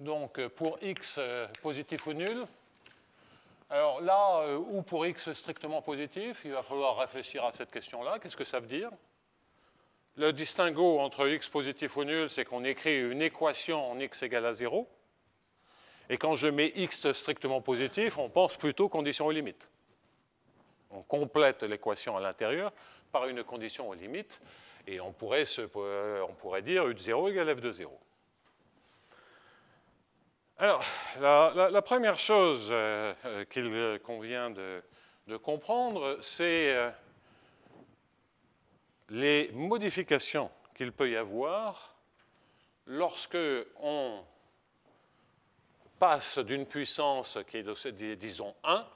Donc, pour x positif ou nul, alors là, ou pour x strictement positif, il va falloir réfléchir à cette question-là. Qu'est-ce que ça veut dire? Le distinguo entre x positif ou nul, c'est qu'on écrit une équation en x égale à 0. Et quand je mets x strictement positif, on pense plutôt condition aux limites. On complète l'équation à l'intérieur par une condition aux limites. Et on pourrait dire u de 0 égale f de 0. Alors, la première chose qu'il convient de comprendre, c'est les modifications qu'il peut y avoir lorsque on passe d'une puissance qui est, disons, 1,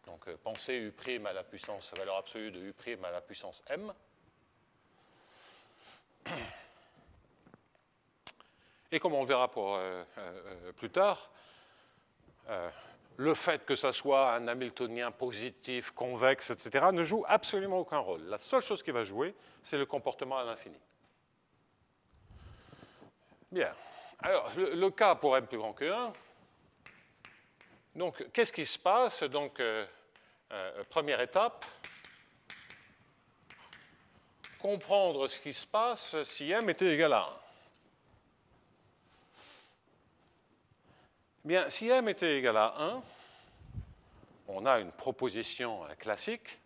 donc pensez U' à la puissance valeur absolue de U' à la puissance m, et comme on le verra plus tard, le fait que ça soit un hamiltonien positif, convexe, etc., ne joue absolument aucun rôle. La seule chose qui va jouer, c'est le comportement à l'infini. Bien. Alors, le cas pour m plus grand que 1. Donc, qu'est-ce qui se passe? Donc, première étape, comprendre ce qui se passe si m était égal à 1. Bien, si m était égal à 1, on a une proposition classique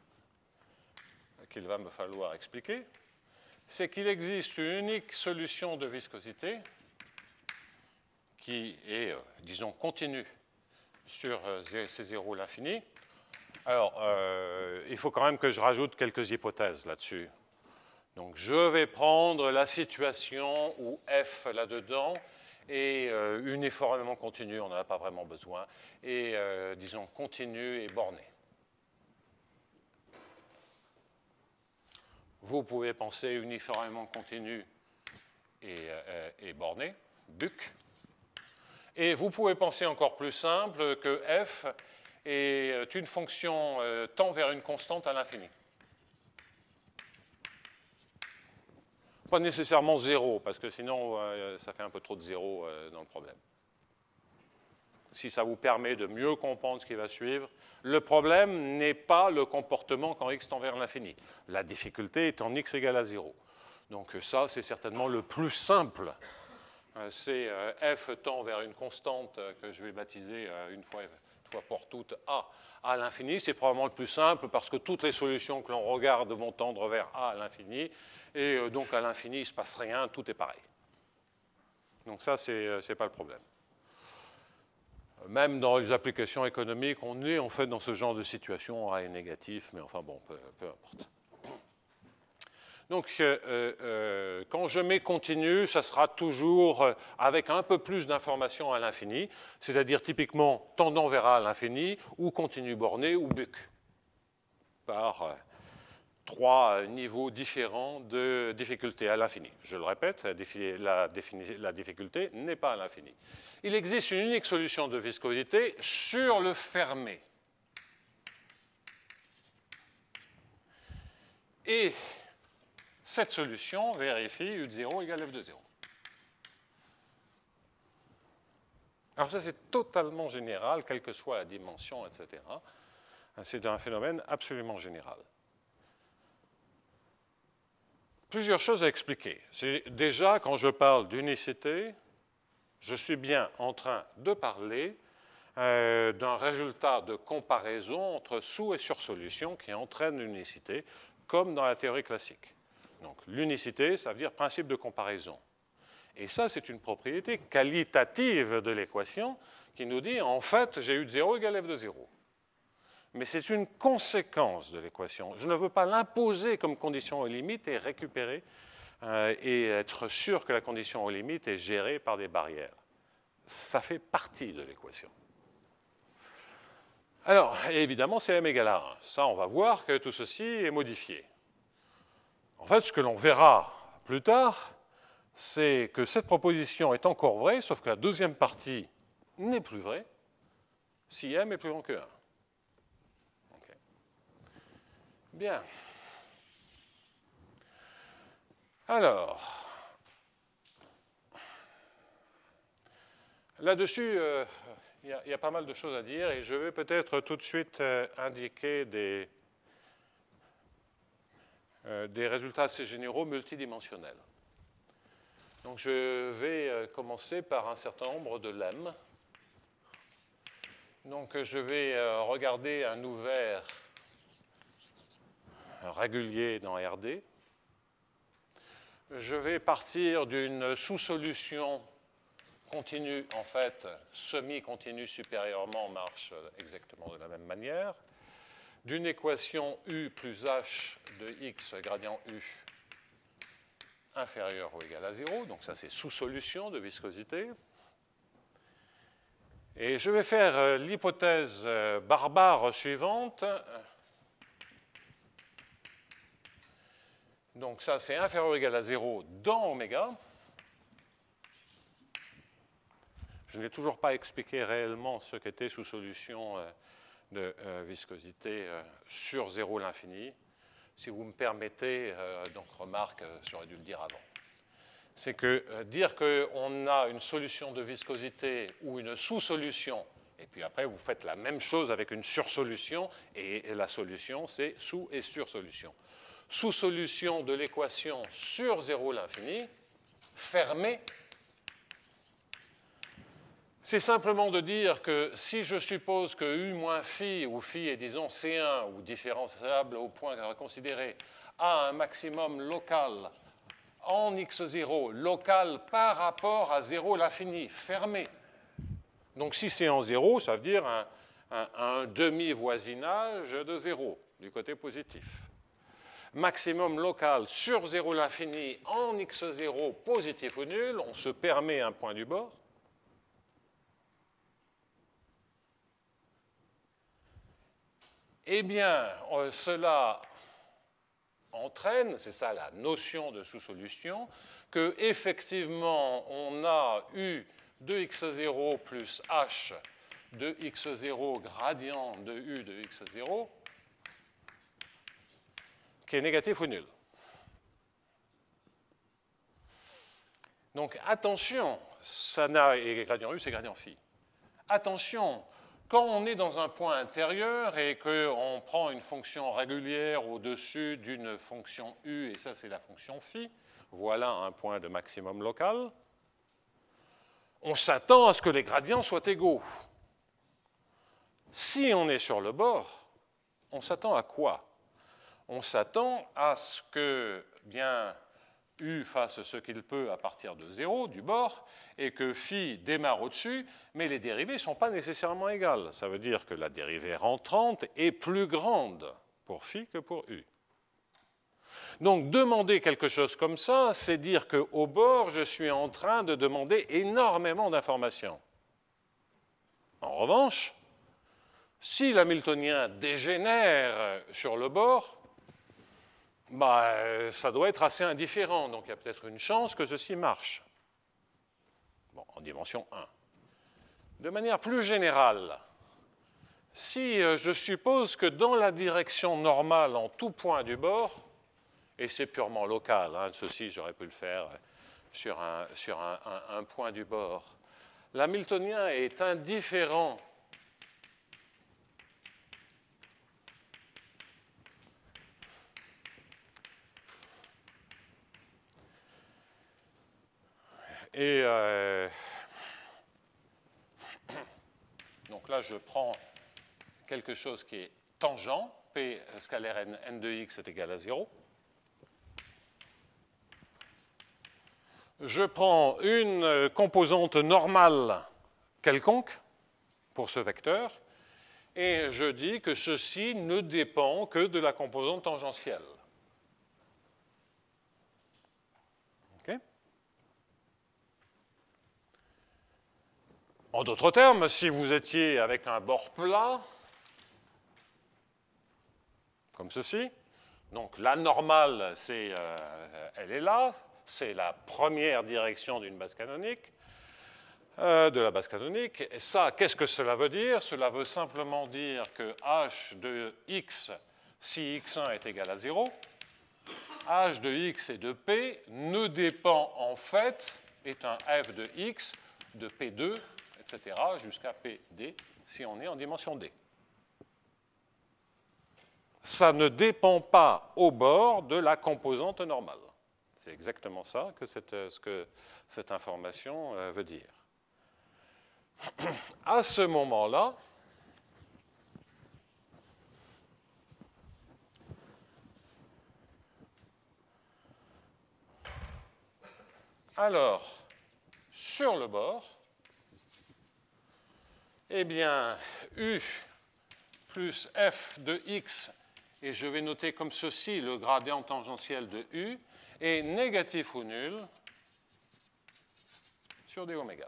qu'il va me falloir expliquer. C'est qu'il existe une unique solution de viscosité qui est, disons, continue sur C0 l'infini. Alors, il faut quand même que je rajoute quelques hypothèses là-dessus. Donc, je vais prendre la situation où f là-dedans est uniformément continue, on n'en a pas vraiment besoin, et, disons, continue et bornée. Vous pouvez penser uniformément continue et bornée, BUC. Et vous pouvez penser encore plus simple que f est une fonction tend vers une constante à l'infini. Pas nécessairement 0, parce que sinon, ça fait un peu trop de 0 dans le problème. Si ça vous permet de mieux comprendre ce qui va suivre, le problème n'est pas le comportement quand x tend vers l'infini. La difficulté est en x égale à 0. Donc ça, c'est certainement le plus simple. C'est f tend vers une constante que je vais baptiser une fois pour toutes a à l'infini. C'est probablement le plus simple parce que toutes les solutions que l'on regarde vont tendre vers a à l'infini. Et donc à l'infini, il ne se passe rien, tout est pareil. Donc ça, ce n'est pas le problème. Même dans les applications économiques, on est en fait dans ce genre de situation, A est négatif, mais enfin bon, peu importe. Donc, quand je mets continu, ça sera toujours avec un peu plus d'informations à l'infini, c'est-à-dire typiquement tendant vers A à l'infini, ou continu borné, ou BUC, par 3 niveaux différents de difficulté à l'infini. Je le répète, la difficulté n'est pas à l'infini. Il existe une unique solution de viscosité sur le fermé. Et cette solution vérifie U de 0 égale F de 0. Alors ça, c'est totalement général, quelle que soit la dimension, etc. C'est un phénomène absolument général. Plusieurs choses à expliquer. C'est déjà, quand je parle d'unicité, je suis bien en train de parler d'un résultat de comparaison entre sous- et sur-solution qui entraîne l'unicité, comme dans la théorie classique. Donc l'unicité, ça veut dire principe de comparaison. Et ça, c'est une propriété qualitative de l'équation qui nous dit, en fait, j'ai U de 0 égale F de 0. Mais c'est une conséquence de l'équation. Je ne veux pas l'imposer comme condition aux limites et récupérer et être sûr que la condition aux limites est gérée par des barrières. Ça fait partie de l'équation. Alors, évidemment, c'est m égale à 1. Ça, on va voir que tout ceci est modifié. En fait, ce que l'on verra plus tard, c'est que cette proposition est encore vraie, sauf que la deuxième partie n'est plus vraie si m est plus grand que 1. Okay. Bien. Alors, Là-dessus, il y a pas mal de choses à dire et je vais peut-être tout de suite indiquer des résultats assez généraux multidimensionnels. Donc je vais commencer par un certain nombre de lemmes. Donc je vais regarder un ouvert régulier dans RD. Je vais partir d'une sous-solution continue, en fait, semi-continue supérieurement marche exactement de la même manière, d'une équation U plus H de X gradient U inférieur ou égal à 0, donc ça c'est sous-solution de viscosité. Et je vais faire l'hypothèse barbare suivante. Donc ça c'est inférieur ou égal à 0 dans oméga. Je n'ai toujours pas expliqué réellement ce qu'était sous-solution de viscosité sur 0 l'infini. Si vous me permettez, donc remarque, j'aurais dû le dire avant. C'est que dire qu'on a une solution de viscosité ou une sous-solution, et puis après vous faites la même chose avec une sursolution, et la solution c'est sous- et sur-solution. Sous-solution de l'équation sur 0 l'infini, fermée. C'est simplement de dire que si je suppose que U moins phi, où phi est disons C1 ou différenciable au point considéré, a un maximum local en x0, local par rapport à 0 l'infini, fermé. Donc si c'est en 0, ça veut dire un demi-voisinage de 0 du côté positif. Maximum local sur 0 l'infini en x0 positif ou nul, on se permet un point du bord. Eh bien, cela entraîne, c'est ça la notion de sous-solution, qu'effectivement, on a U de x0 plus h de x0 gradient de U de x0 qui est négatif ou nul. Donc, attention, ça n'a, et gradient U, c'est gradient phi. Attention, quand on est dans un point intérieur et qu'on prend une fonction régulière au-dessus d'une fonction U, et ça c'est la fonction phi, voilà un point de maximum local, on s'attend à ce que les gradients soient égaux. Si on est sur le bord, on s'attend à quoi? On s'attend à ce que bien U fasse ce qu'il peut à partir de 0 du bord et que phi démarre au-dessus, mais les dérivées ne sont pas nécessairement égales. Ça veut dire que la dérivée rentrante est plus grande pour phi que pour U. Donc demander quelque chose comme ça, c'est dire qu'au bord, je suis en train de demander énormément d'informations. En revanche, si l'hamiltonien dégénère sur le bord, ça doit être assez indifférent, donc il y a peut-être une chance que ceci marche. Bon, en dimension 1. De manière plus générale, si je suppose que dans la direction normale en tout point du bord, et c'est purement local, hein, ceci j'aurais pu le faire sur un point du bord, l'hamiltonien est indifférent et donc là, je prends quelque chose qui est tangent, P scalaire n de x est égal à 0. Je prends une composante normale quelconque pour ce vecteur, et je dis que ceci ne dépend que de la composante tangentielle. Okay. En d'autres termes, si vous étiez avec un bord plat, comme ceci, donc la normale, elle est là, c'est la première direction d'une base canonique, de la base canonique. Et ça, qu'est-ce que cela veut dire? Cela veut simplement dire que h de x, si x1 est égal à 0, h de x et de p ne dépend en fait, est un f de x de p2 etc., jusqu'à PD, si on est en dimension D. Ça ne dépend pas au bord de la composante normale. C'est exactement ça que ce que cette information veut dire. À ce moment-là, alors, sur le bord, eh bien, U plus F de X, et je vais noter comme ceci le gradient tangentiel de U, est négatif ou nul sur d oméga.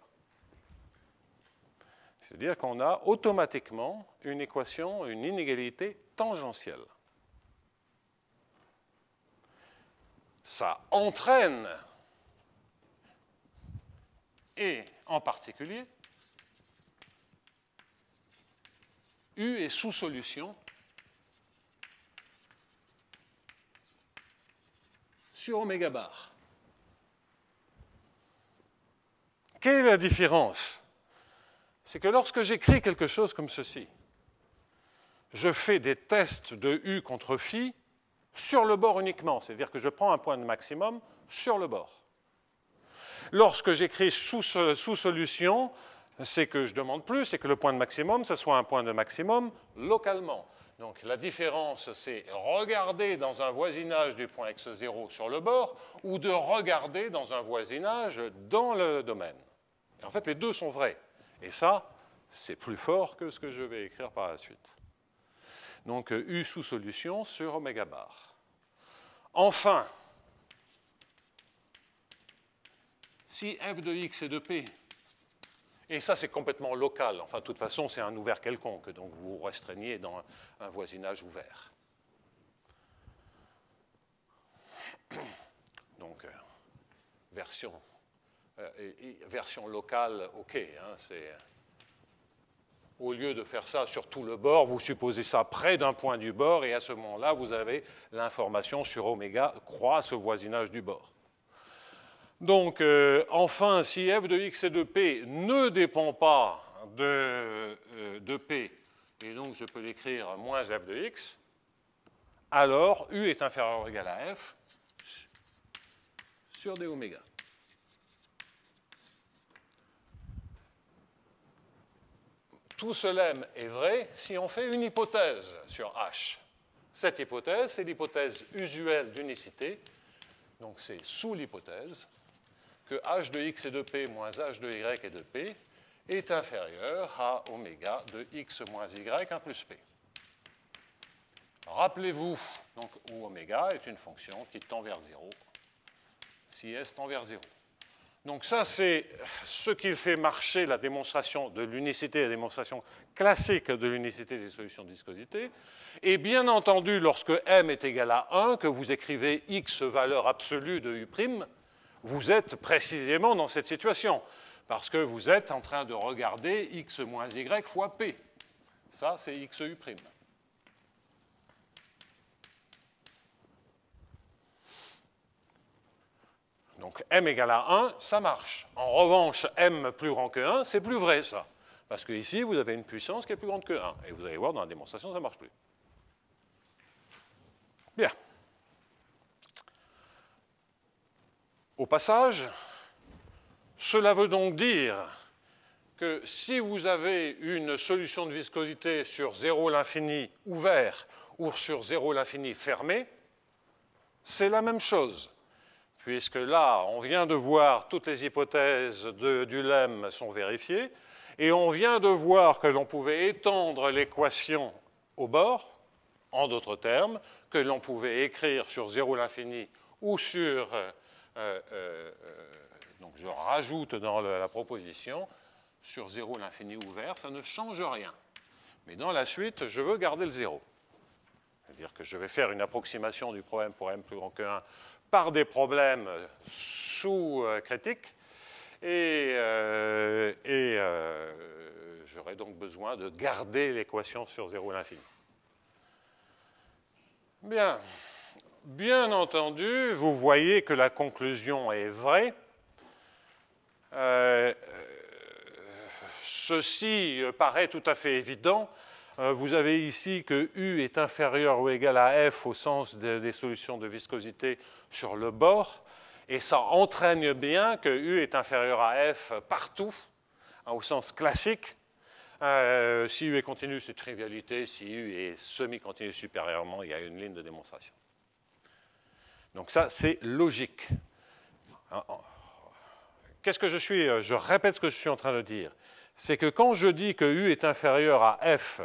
C'est-à-dire qu'on a automatiquement une équation, une inégalité tangentielle. Ça entraîne, et en particulier, U est sous solution sur oméga bar. Quelle est la différence? C'est que lorsque j'écris quelque chose comme ceci, je fais des tests de U contre phi sur le bord uniquement, c'est-à-dire que je prends un point de maximum sur le bord. Lorsque j'écris sous solution, c'est que je demande plus, c'est que le point de maximum, ce soit un point de maximum localement. Donc la différence, c'est regarder dans un voisinage du point x0 sur le bord ou de regarder dans un voisinage dans le domaine. Et en fait, les deux sont vrais. Et ça, c'est plus fort que ce que je vais écrire par la suite. Donc U sous solution sur oméga bar. Enfin, si f de x et de p, et ça c'est complètement local, enfin de toute façon c'est un ouvert quelconque, donc vous restreignez dans un voisinage ouvert. Donc version locale, ok, hein, c'est... Au lieu de faire ça sur tout le bord, vous supposez ça près d'un point du bord, et à ce moment-là, vous avez l'information sur oméga croît ce voisinage du bord. Donc, enfin, si f de x et de p ne dépend pas de p, et donc je peux l'écrire moins f de x, alors u est inférieur ou égal à f sur d oméga. Tout cela est vrai si on fait une hypothèse sur H. Cette hypothèse, c'est l'hypothèse usuelle d'unicité. Donc c'est sous l'hypothèse que H de x et de p moins H de y et de p est inférieur à oméga de x moins y 1 plus p. Rappelez-vous donc, où oméga est une fonction qui tend vers 0 si S tend vers 0. Donc ça, c'est ce qui fait marcher la démonstration de l'unicité, la démonstration classique de l'unicité des solutions de viscosité. Et bien entendu, lorsque m est égal à 1, que vous écrivez x valeur absolue de u', vous êtes précisément dans cette situation, parce que vous êtes en train de regarder x moins y fois p. Ça, c'est xu'. Donc m égale à 1, ça marche. En revanche, m plus grand que 1, c'est plus vrai, ça. Parce que ici, vous avez une puissance qui est plus grande que 1. Et vous allez voir, dans la démonstration, ça ne marche plus. Bien. Au passage, cela veut donc dire que si vous avez une solution de viscosité sur 0 l'infini ouvert ou sur 0 l'infini fermé, c'est la même chose. Puisque là, on vient de voir toutes les hypothèses du lemme sont vérifiées, et on vient de voir que l'on pouvait étendre l'équation au bord, en d'autres termes, que l'on pouvait écrire sur 0 l'infini ou sur... donc je rajoute dans la proposition, sur 0 l'infini ouvert, ça ne change rien. Mais dans la suite, je veux garder le 0. C'est-à-dire que je vais faire une approximation du problème pour m plus grand que 1 par des problèmes sous-critiques, et j'aurai donc besoin de garder l'équation sur 0 l'infini. Bien. Bien entendu, vous voyez que la conclusion est vraie. ceci paraît tout à fait évident. Vous avez ici que U est inférieur ou égal à F au sens des solutions de viscosité sur le bord, et ça entraîne bien que U est inférieur à F partout, au sens classique. Si U est continu, c'est trivialité. Si U est semi-continu supérieurement, il y a une ligne de démonstration. Donc ça, c'est logique. Qu'est-ce que je répète ce que je suis en train de dire. C'est que quand je dis que U est inférieur à F,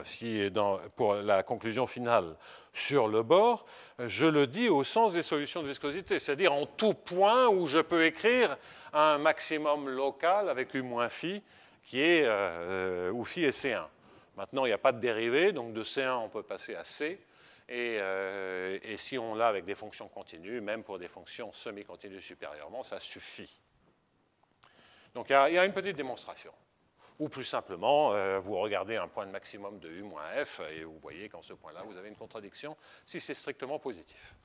pour la conclusion finale sur le bord, je le dis au sens des solutions de viscosité, c'est-à-dire en tout point où je peux écrire un maximum local avec U moins phi, qui est où phi est C1. Maintenant, il n'y a pas de dérivée, donc de C1, on peut passer à C, et si on l'a avec des fonctions continues, même pour des fonctions semi-continues supérieurement, ça suffit. Donc il y a une petite démonstration. Ou plus simplement, vous regardez un point de maximum de U moins F et vous voyez qu'en ce point-là, vous avez une contradiction si c'est strictement positif.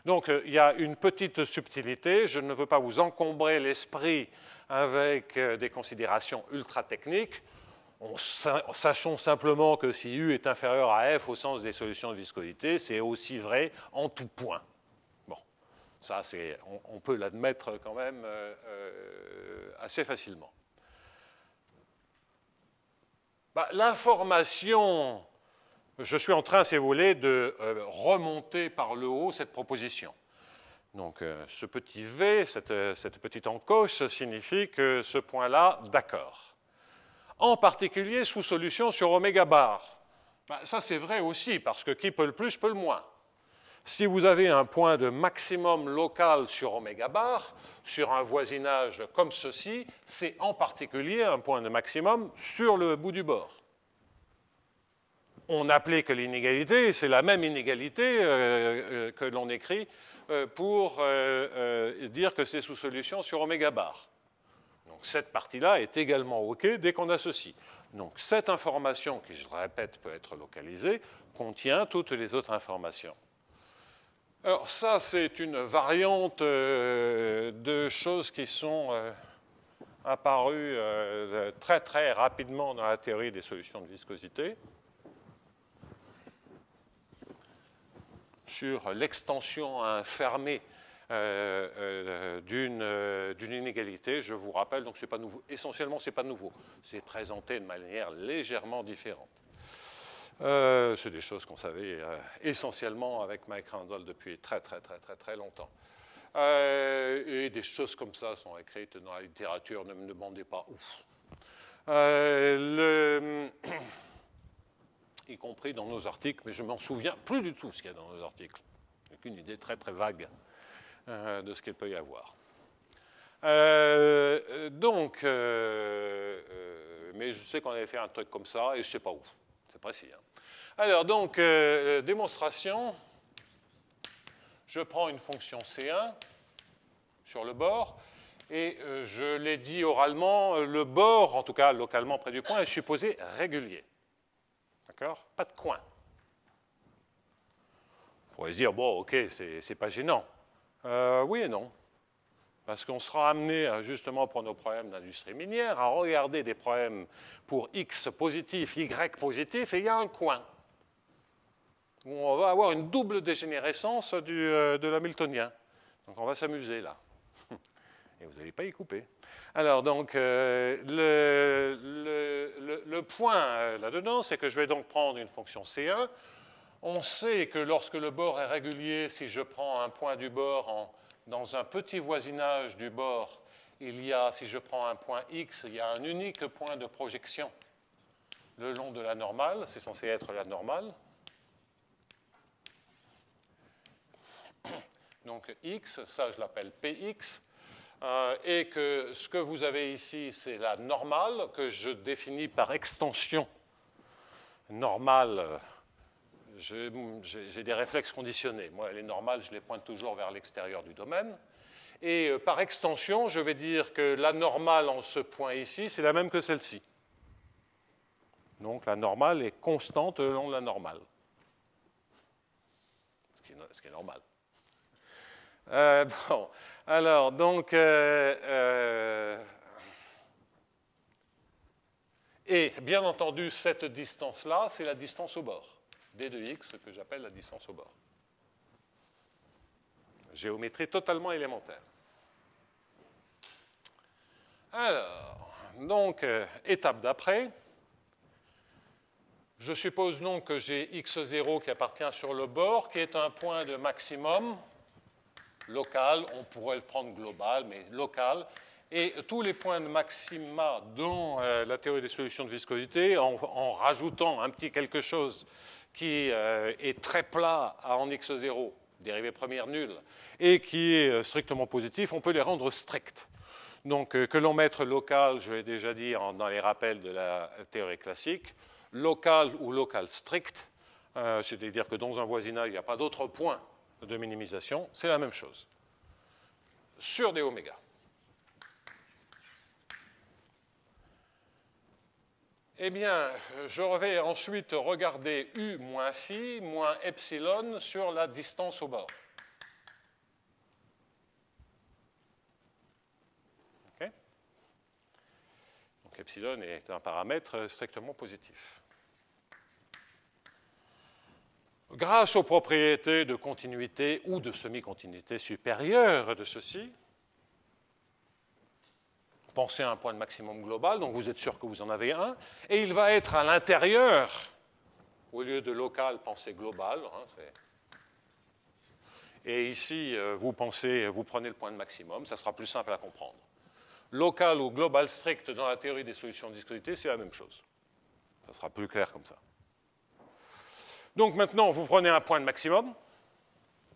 Donc il y a une petite subtilité. Je ne veux pas vous encombrer l'esprit avec des considérations ultra techniques. Sachons simplement que si U est inférieur à F au sens des solutions de viscosité, c'est aussi vrai en tout point. Bon, ça, on peut l'admettre quand même assez facilement. L'information, je suis en train, si vous voulez, de remonter par le haut cette proposition. Donc ce petit V, cette petite encoche, signifie que ce point-là, d'accord. En particulier sous solution sur oméga bar. Ça c'est vrai aussi, parce que qui peut le plus peut le moins. Si vous avez un point de maximum local sur oméga bar, sur un voisinage comme ceci, c'est en particulier un point de maximum sur le bout du bord. On applique l'inégalité, c'est la même inégalité que l'on écrit pour dire que c'est sous solution sur oméga bar. Donc cette partie-là est également OK dès qu'on associe. Donc cette information, qui je le répète peut être localisée, contient toutes les autres informations. Alors ça, c'est une variante de choses qui sont apparues très très rapidement dans la théorie des solutions de viscosité sur l'extension fermée d'une inégalité. Je vous rappelle, donc c'est pas nouveau. Essentiellement, c'est pas nouveau. C'est présenté de manière légèrement différente. C'est des choses qu'on savait essentiellement avec Mike Randall depuis très longtemps. Et des choses comme ça sont écrites dans la littérature, ne me demandez pas où. Y compris dans nos articles, mais je ne m'en souviens plus du tout ce qu'il y a dans nos articles. Je n'ai qu'une idée très vague de ce qu'il peut y avoir. Mais je sais qu'on avait fait un truc comme ça, et je ne sais pas où. C'est précis. Hein. Alors, donc, démonstration. Je prends une fonction C1 sur le bord, et je l'ai dit oralement, le bord, en tout cas localement près du point, est supposé régulier. D'accord? Pas de coin. On pourrait se dire, bon, OK, c'est pas gênant. Oui et non. Parce qu'on sera amené, justement, pour nos problèmes d'industrie minière, à regarder des problèmes pour X positif, Y positif, et il y a un coin où on va avoir une double dégénérescence de l'hamiltonien. Donc on va s'amuser là. Et vous n'allez pas y couper. Alors donc, le point là-dedans, c'est que je vais donc prendre une fonction C1. On sait que lorsque le bord est régulier, si je prends un point du bord dans un petit voisinage du bord, il y a, si je prends un point X, il y a un unique point de projection le long de la normale. C'est censé être la normale. Donc X, ça je l'appelle Px, et que ce que vous avez ici, c'est la normale que je définis par extension. Normale, j'ai des réflexes conditionnés. Moi, les normales, je les pointe toujours vers l'extérieur du domaine. Et par extension, je vais dire que la normale en ce point ici, c'est la même que celle-ci. Donc la normale est constante le long de la normale. Ce qui est normal. Bon, alors, donc, Et bien entendu, cette distance-là, c'est la distance au bord. D de x, que j'appelle la distance au bord. Géométrie totalement élémentaire. Alors, donc, étape d'après. Je suppose donc que j'ai x0 qui appartient sur le bord, qui est un point de maximum local. On pourrait le prendre global, mais local. Et tous les points de maxima dans la théorie des solutions de viscosité, en rajoutant un petit quelque chose qui est très plat en x0, dérivée première nulle, et qui est strictement positif, on peut les rendre stricts. Donc, que l'on mette local, je l'ai déjà dit dans les rappels de la théorie classique, local ou local strict, c'est-à-dire que dans un voisinage, il n'y a pas d'autre point de minimisation, c'est la même chose. Sur des oméga. Eh bien, je vais ensuite regarder U moins phi moins epsilon sur la distance au bord. Okay. Donc, epsilon est un paramètre strictement positif. Grâce aux propriétés de continuité ou de semi-continuité supérieure de ceci, pensez à un point de maximum global, donc vous êtes sûr que vous en avez un, et il va être à l'intérieur, au lieu de local, pensez global. Hein, et ici, vous prenez le point de maximum, ça sera plus simple à comprendre. Local ou global strict dans la théorie des solutions de viscosité, c'est la même chose. Ça sera plus clair comme ça. Donc maintenant, vous prenez un point de maximum,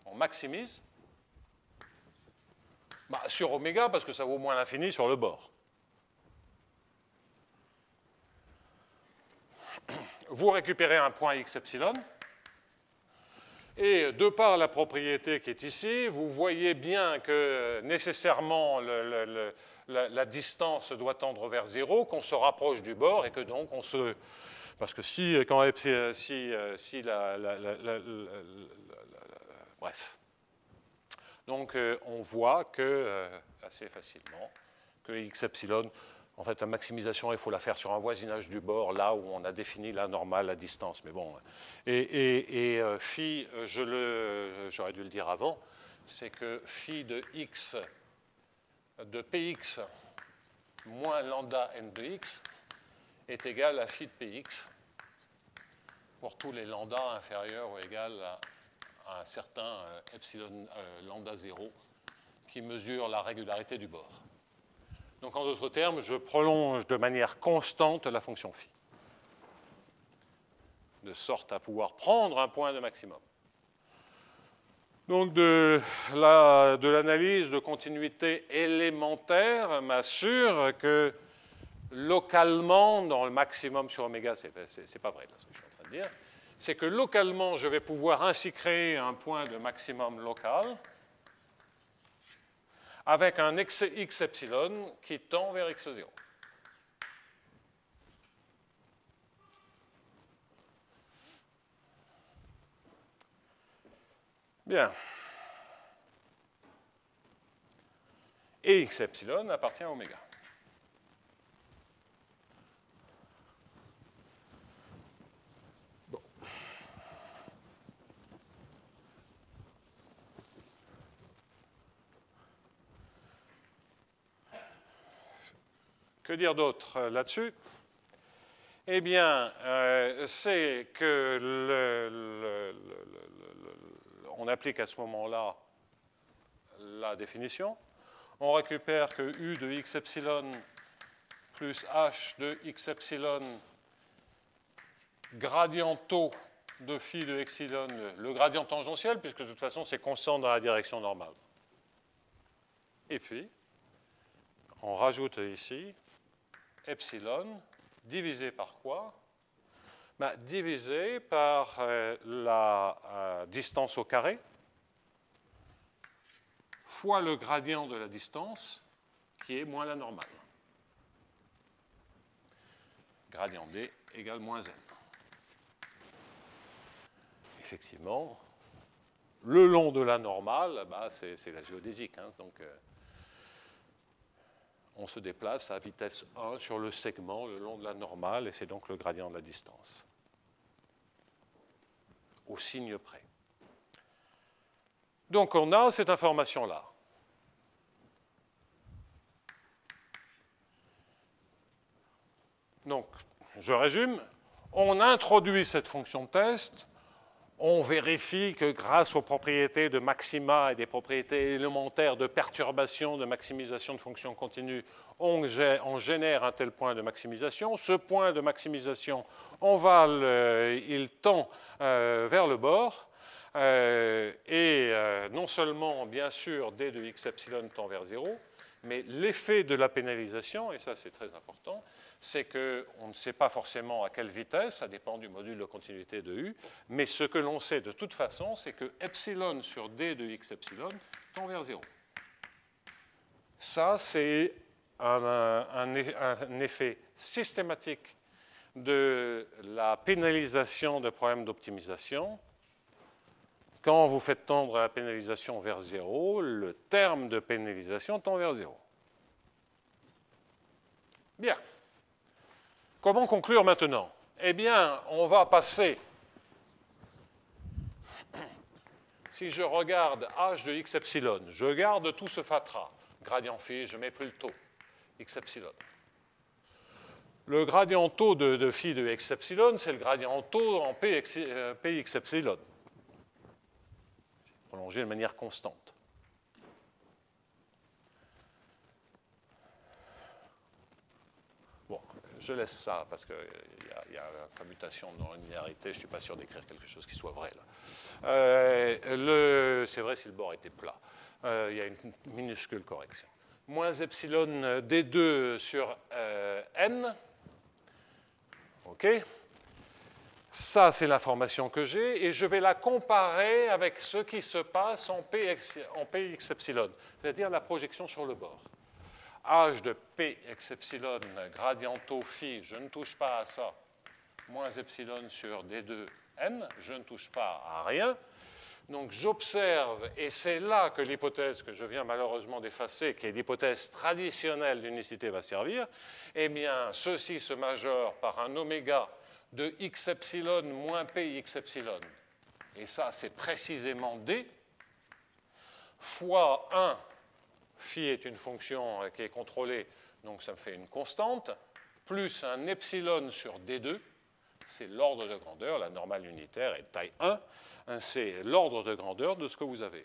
on maximise, sur oméga, parce que ça vaut moins l'infini sur le bord. Vous récupérez un point x epsilon, et de par la propriété qui est ici, vous voyez bien que nécessairement la distance doit tendre vers 0, qu'on se rapproche du bord, et que donc on se... Parce que bref. Donc, on voit que, assez facilement, que x epsilon, en fait, la maximisation, il faut la faire sur un voisinage du bord, là où on a défini la normale, la distance. Mais bon, et phi, j'aurais dû le dire avant, c'est que phi de x, de px, moins lambda n de x, est égal à phi de px pour tous les lambda inférieurs ou égal à un certain epsilon lambda 0 qui mesure la régularité du bord. Donc en d'autres termes, je prolonge de manière constante la fonction phi, de sorte à pouvoir prendre un point de maximum. Donc de l'analyse de continuité élémentaire m'assure que localement, dans le maximum sur oméga, c'est pas vrai là, ce que je suis en train de dire, c'est que localement, je vais pouvoir ainsi créer un point de maximum local avec un x epsilon qui tend vers x0. Bien. Et x epsilon appartient à oméga. Que dire d'autre là-dessus? Eh bien, c'est que on applique à ce moment-là la définition. On récupère que U de x epsilon plus H de x epsilon gradient taux de phi de epsilon, le gradient tangentiel, puisque de toute façon, c'est constant dans la direction normale. Et puis, on rajoute ici epsilon divisé par quoi? Divisé par la distance au carré fois le gradient de la distance qui est moins la normale. Gradient d égale moins n. Effectivement, le long de la normale, c'est la géodésique. Hein, donc, on se déplace à vitesse 1 sur le segment le long de la normale, et c'est donc le gradient de la distance, au signe près. Donc on a cette information-là. Donc, je résume, on introduit cette fonction de test, on vérifie que grâce aux propriétés de maxima et des propriétés élémentaires de perturbation, de maximisation de fonctions continues, on génère un tel point de maximisation. Ce point de maximisation, il tend vers le bord, et non seulement, bien sûr, d de x epsilon tend vers 0, mais l'effet de la pénalisation, et ça c'est très important, c'est qu'on ne sait pas forcément à quelle vitesse, ça dépend du module de continuité de U, mais ce que l'on sait de toute façon, c'est que epsilon sur d de x epsilon tend vers 0. Ça, c'est un effet systématique de la pénalisation de problèmes d'optimisation. Quand vous faites tendre la pénalisation vers 0, le terme de pénalisation tend vers 0. Bien. Comment conclure maintenant? Eh bien, on va passer, si je regarde h de x epsilon, je garde tout ce fatras, gradient phi, je ne mets plus le taux, x epsilon. Le gradient taux de phi de x epsilon, c'est le gradient taux en px epsilon, prolongé de manière constante. Bon, je laisse ça parce qu'il y a la commutation de non-linéarité, je ne suis pas sûr d'écrire quelque chose qui soit vrai là. C'est vrai si le bord était plat. Il y a une minuscule correction. Moins epsilon d2 sur n. OK. Ça, c'est l'information que j'ai, et je vais la comparer avec ce qui se passe en px epsilon, c'est-à-dire la projection sur le bord. H de px epsilon, gradient taux phi, je ne touche pas à ça, moins epsilon sur d2 n, je ne touche pas à rien. Donc j'observe, et c'est là que l'hypothèse que je viens malheureusement d'effacer, qui est l'hypothèse traditionnelle d'unicité, va servir. Eh bien, ceci se majore par un oméga de x epsilon moins p x epsilon. Et ça, c'est précisément d, fois 1, phi est une fonction qui est contrôlée, donc ça me fait une constante, plus un epsilon sur d2, c'est l'ordre de grandeur, la normale unitaire est de taille 1, c'est l'ordre de grandeur de ce que vous avez.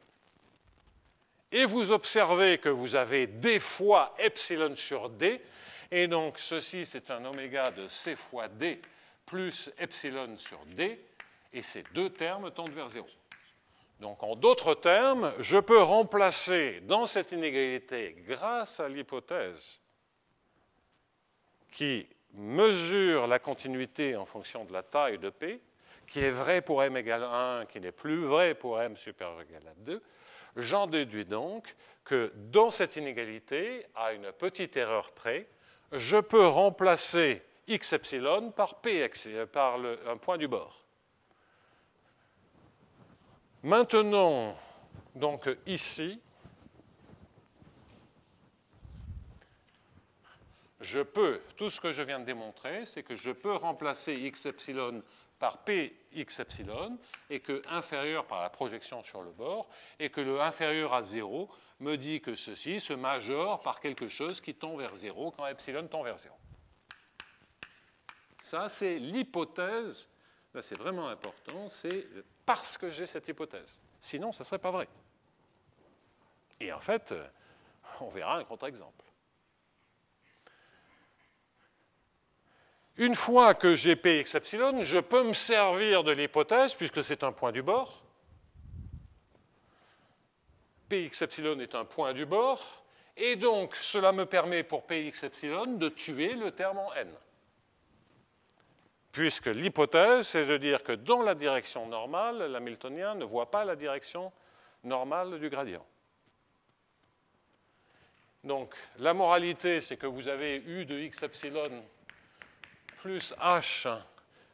Et vous observez que vous avez d fois epsilon sur d, et donc ceci c'est un oméga de c fois d plus epsilon sur d, et ces deux termes tendent vers 0. Donc en d'autres termes, je peux remplacer dans cette inégalité, grâce à l'hypothèse qui mesure la continuité en fonction de la taille de P, qui est vrai pour m égale 1, qui n'est plus vrai pour m supérieur ou égal à 2, j'en déduis donc que dans cette inégalité, à une petite erreur près, je peux remplacer x epsilon par un point du bord. Maintenant, donc ici, tout ce que je viens de démontrer, c'est que je peux remplacer x epsilon par p x epsilon, et que inférieur par la projection sur le bord, et que le inférieur à 0 me dit que ceci se majore par quelque chose qui tend vers 0 quand epsilon tend vers 0. Ça, c'est l'hypothèse, là c'est vraiment important, c'est parce que j'ai cette hypothèse. Sinon, ça ne serait pas vrai. Et en fait, on verra un contre-exemple. Une fois que j'ai px epsilon, je peux me servir de l'hypothèse, puisque c'est un point du bord. Px epsilon est un point du bord, et donc cela me permet pour px epsilon de tuer le terme en n. Puisque l'hypothèse, c'est de dire que dans la direction normale, l'hamiltonien ne voit pas la direction normale du gradient. Donc la moralité, c'est que vous avez u de x epsilon plus h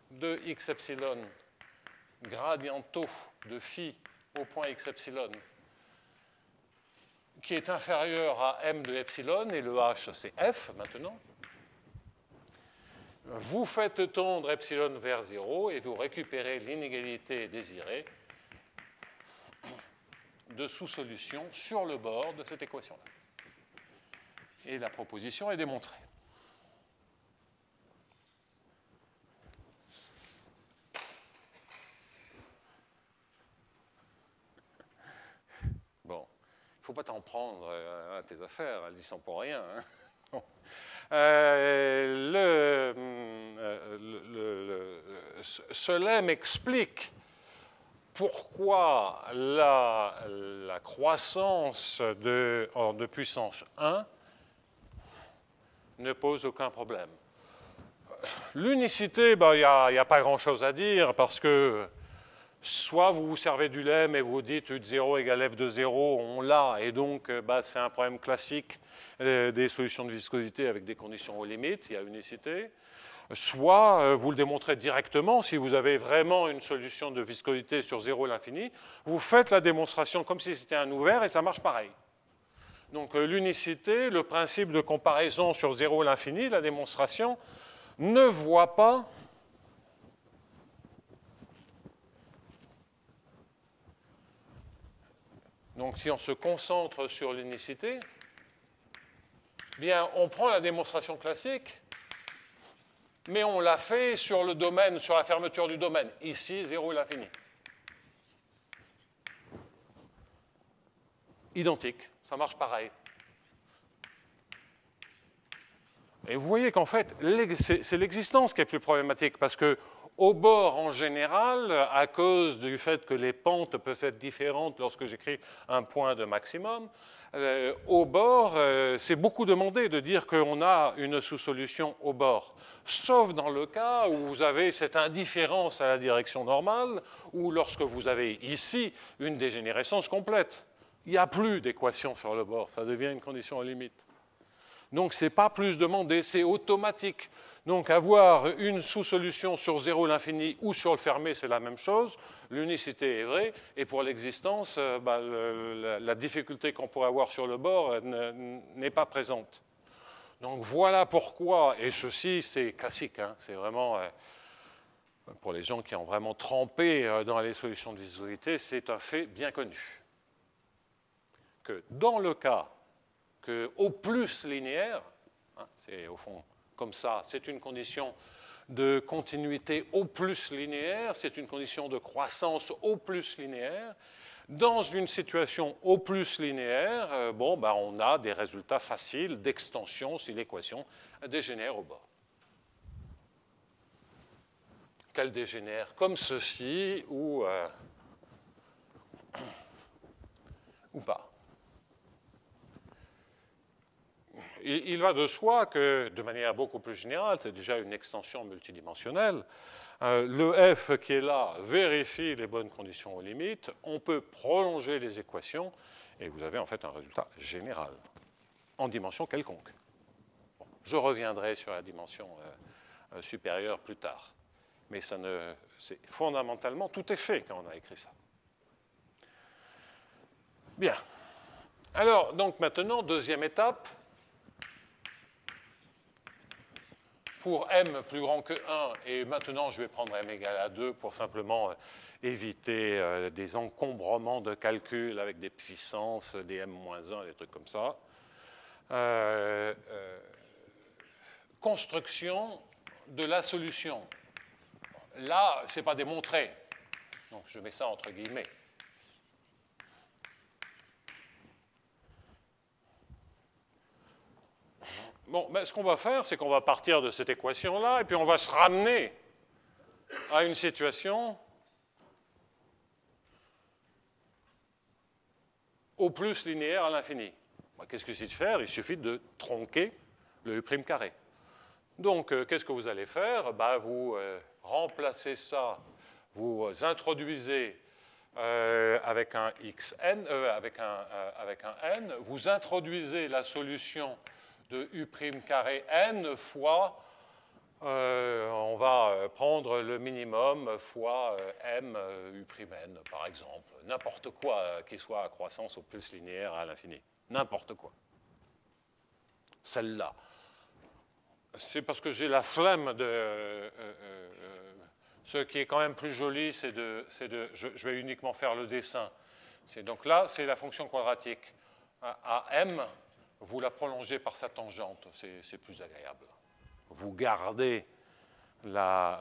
de x epsilon gradient taux de phi au point x epsilon qui est inférieur à m de epsilon, et le h, c'est f maintenant. Vous faites tendre epsilon vers 0 et vous récupérez l'inégalité désirée de sous-solution sur le bord de cette équation-là. Et la proposition est démontrée. Bon, il ne faut pas t'en prendre à tes affaires, elles y sont pour rien. Hein. Bon. Cela m'explique pourquoi la croissance de puissance 1 ne pose aucun problème. L'unicité, il n'y a pas grand-chose à dire parce que soit vous vous servez du lemme et vous dites U de 0 égale F de 0, on l'a, et donc c'est un problème classique des solutions de viscosité avec des conditions aux limites, il y a unicité. Soit vous le démontrez directement, si vous avez vraiment une solution de viscosité sur 0 à l'infini, vous faites la démonstration comme si c'était un ouvert et ça marche pareil. Donc l'unicité, le principe de comparaison sur 0 à l'infini, la démonstration, ne voit pas donc si on se concentre sur l'unicité, bien on prend la démonstration classique, mais on l'a fait sur le domaine, sur la fermeture du domaine. Ici, 0 à l'infini. Identique, ça marche pareil. Et vous voyez qu'en fait, c'est l'existence qui est plus problématique, parce que au bord, en général, à cause du fait que les pentes peuvent être différentes lorsque j'écris un point de maximum, au bord, c'est beaucoup demandé de dire qu'on a une sous-solution au bord. Sauf dans le cas où vous avez cette indifférence à la direction normale, ou lorsque vous avez ici une dégénérescence complète. Il n'y a plus d'équation sur le bord, ça devient une condition aux limites. Donc ce n'est pas plus demandé, c'est automatique. Donc avoir une sous-solution sur 0 à l'infini ou sur le fermé, c'est la même chose. L'unicité est vraie, et pour l'existence, la difficulté qu'on pourrait avoir sur le bord n'est pas présente. Donc voilà pourquoi, et ceci c'est classique, hein, c'est vraiment, pour les gens qui ont vraiment trempé dans les solutions de viscosité, c'est un fait bien connu. Que dans le cas que au plus linéaire, hein, c'est au fond comme ça, c'est une condition de continuité au plus linéaire, c'est une condition de croissance au plus linéaire. Dans une situation au plus linéaire, on a des résultats faciles d'extension si l'équation dégénère au bord. Qu'elle dégénère comme ceci ou pas. Il va de soi que, de manière beaucoup plus générale, c'est déjà une extension multidimensionnelle, le f qui est là vérifie les bonnes conditions aux limites, on peut prolonger les équations, et vous avez en fait un résultat général, en dimension quelconque. Bon, je reviendrai sur la dimension supérieure plus tard, mais c'est fondamentalement, tout est fait quand on a écrit ça. Bien. Alors, donc maintenant, deuxième étape. Pour m plus grand que 1, et maintenant je vais prendre m égale à 2 pour simplement éviter des encombrements de calcul avec des puissances, des m-1, des trucs comme ça. Construction de la solution. Là, ce n'est pas démontré, donc je mets ça entre guillemets. Bon, ce qu'on va faire, c'est qu'on va partir de cette équation-là, et puis on va se ramener à une situation au plus linéaire à l'infini. Qu'est-ce qu'il suffit de faire? Il suffit de tronquer le U' carré. Donc, qu'est-ce que vous allez faire? Vous remplacez ça, vous introduisez avec un xn, avec un n, vous introduisez la solution de U' carré n fois, on va prendre le minimum fois m U' n, par exemple. N'importe quoi qui soit à croissance au plus linéaire à l'infini. n'importe quoi. Celle-là. C'est parce que j'ai la flemme de... ce qui est quand même plus joli, c'est de je vais uniquement faire le dessin. Donc là, c'est la fonction quadratique. À m, vous la prolongez par sa tangente, c'est plus agréable. Vous gardez la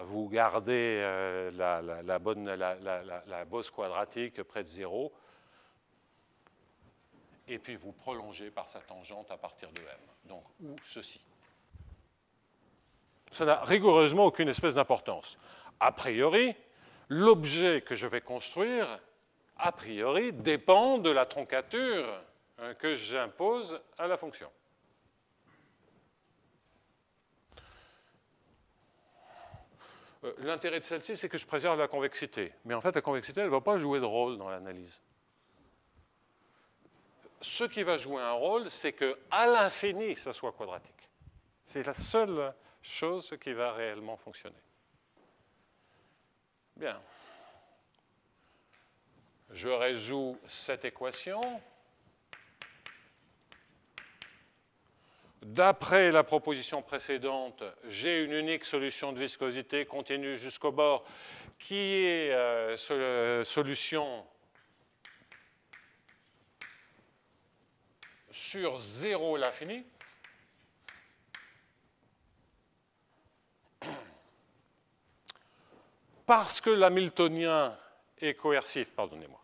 bosse quadratique près de 0, et puis vous prolongez par sa tangente à partir de m. Donc, ou ceci. Ça n'a rigoureusement aucune espèce d'importance. A priori, l'objet que je vais construire, a priori, dépend de la troncature que j'impose à la fonction. L'intérêt de celle-ci, c'est que je préserve la convexité. Mais en fait, la convexité, elle ne va pas jouer de rôle dans l'analyse. Ce qui va jouer un rôle, c'est qu'à l'infini, ça soit quadratique. C'est la seule chose qui va réellement fonctionner. Bien. Je résous cette équation. D'après la proposition précédente, j'ai une unique solution de viscosité continue jusqu'au bord qui est solution sur 0 l'infini. Parce que l'hamiltonien est coercif, pardonnez-moi.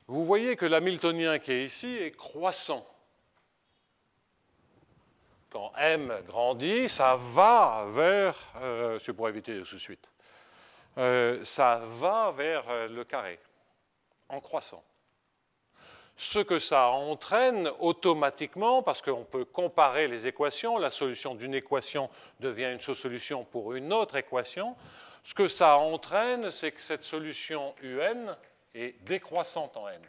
Vous voyez que l'hamiltonien qui est ici est croissant. Quand m grandit, ça va vers, c'est pour éviter les sous-suites, ça va vers le carré, en croissant. Ce que ça entraîne automatiquement, parce qu'on peut comparer les équations, la solution d'une équation devient une sous-solution pour une autre équation, ce que ça entraîne, c'est que cette solution un est décroissante en n.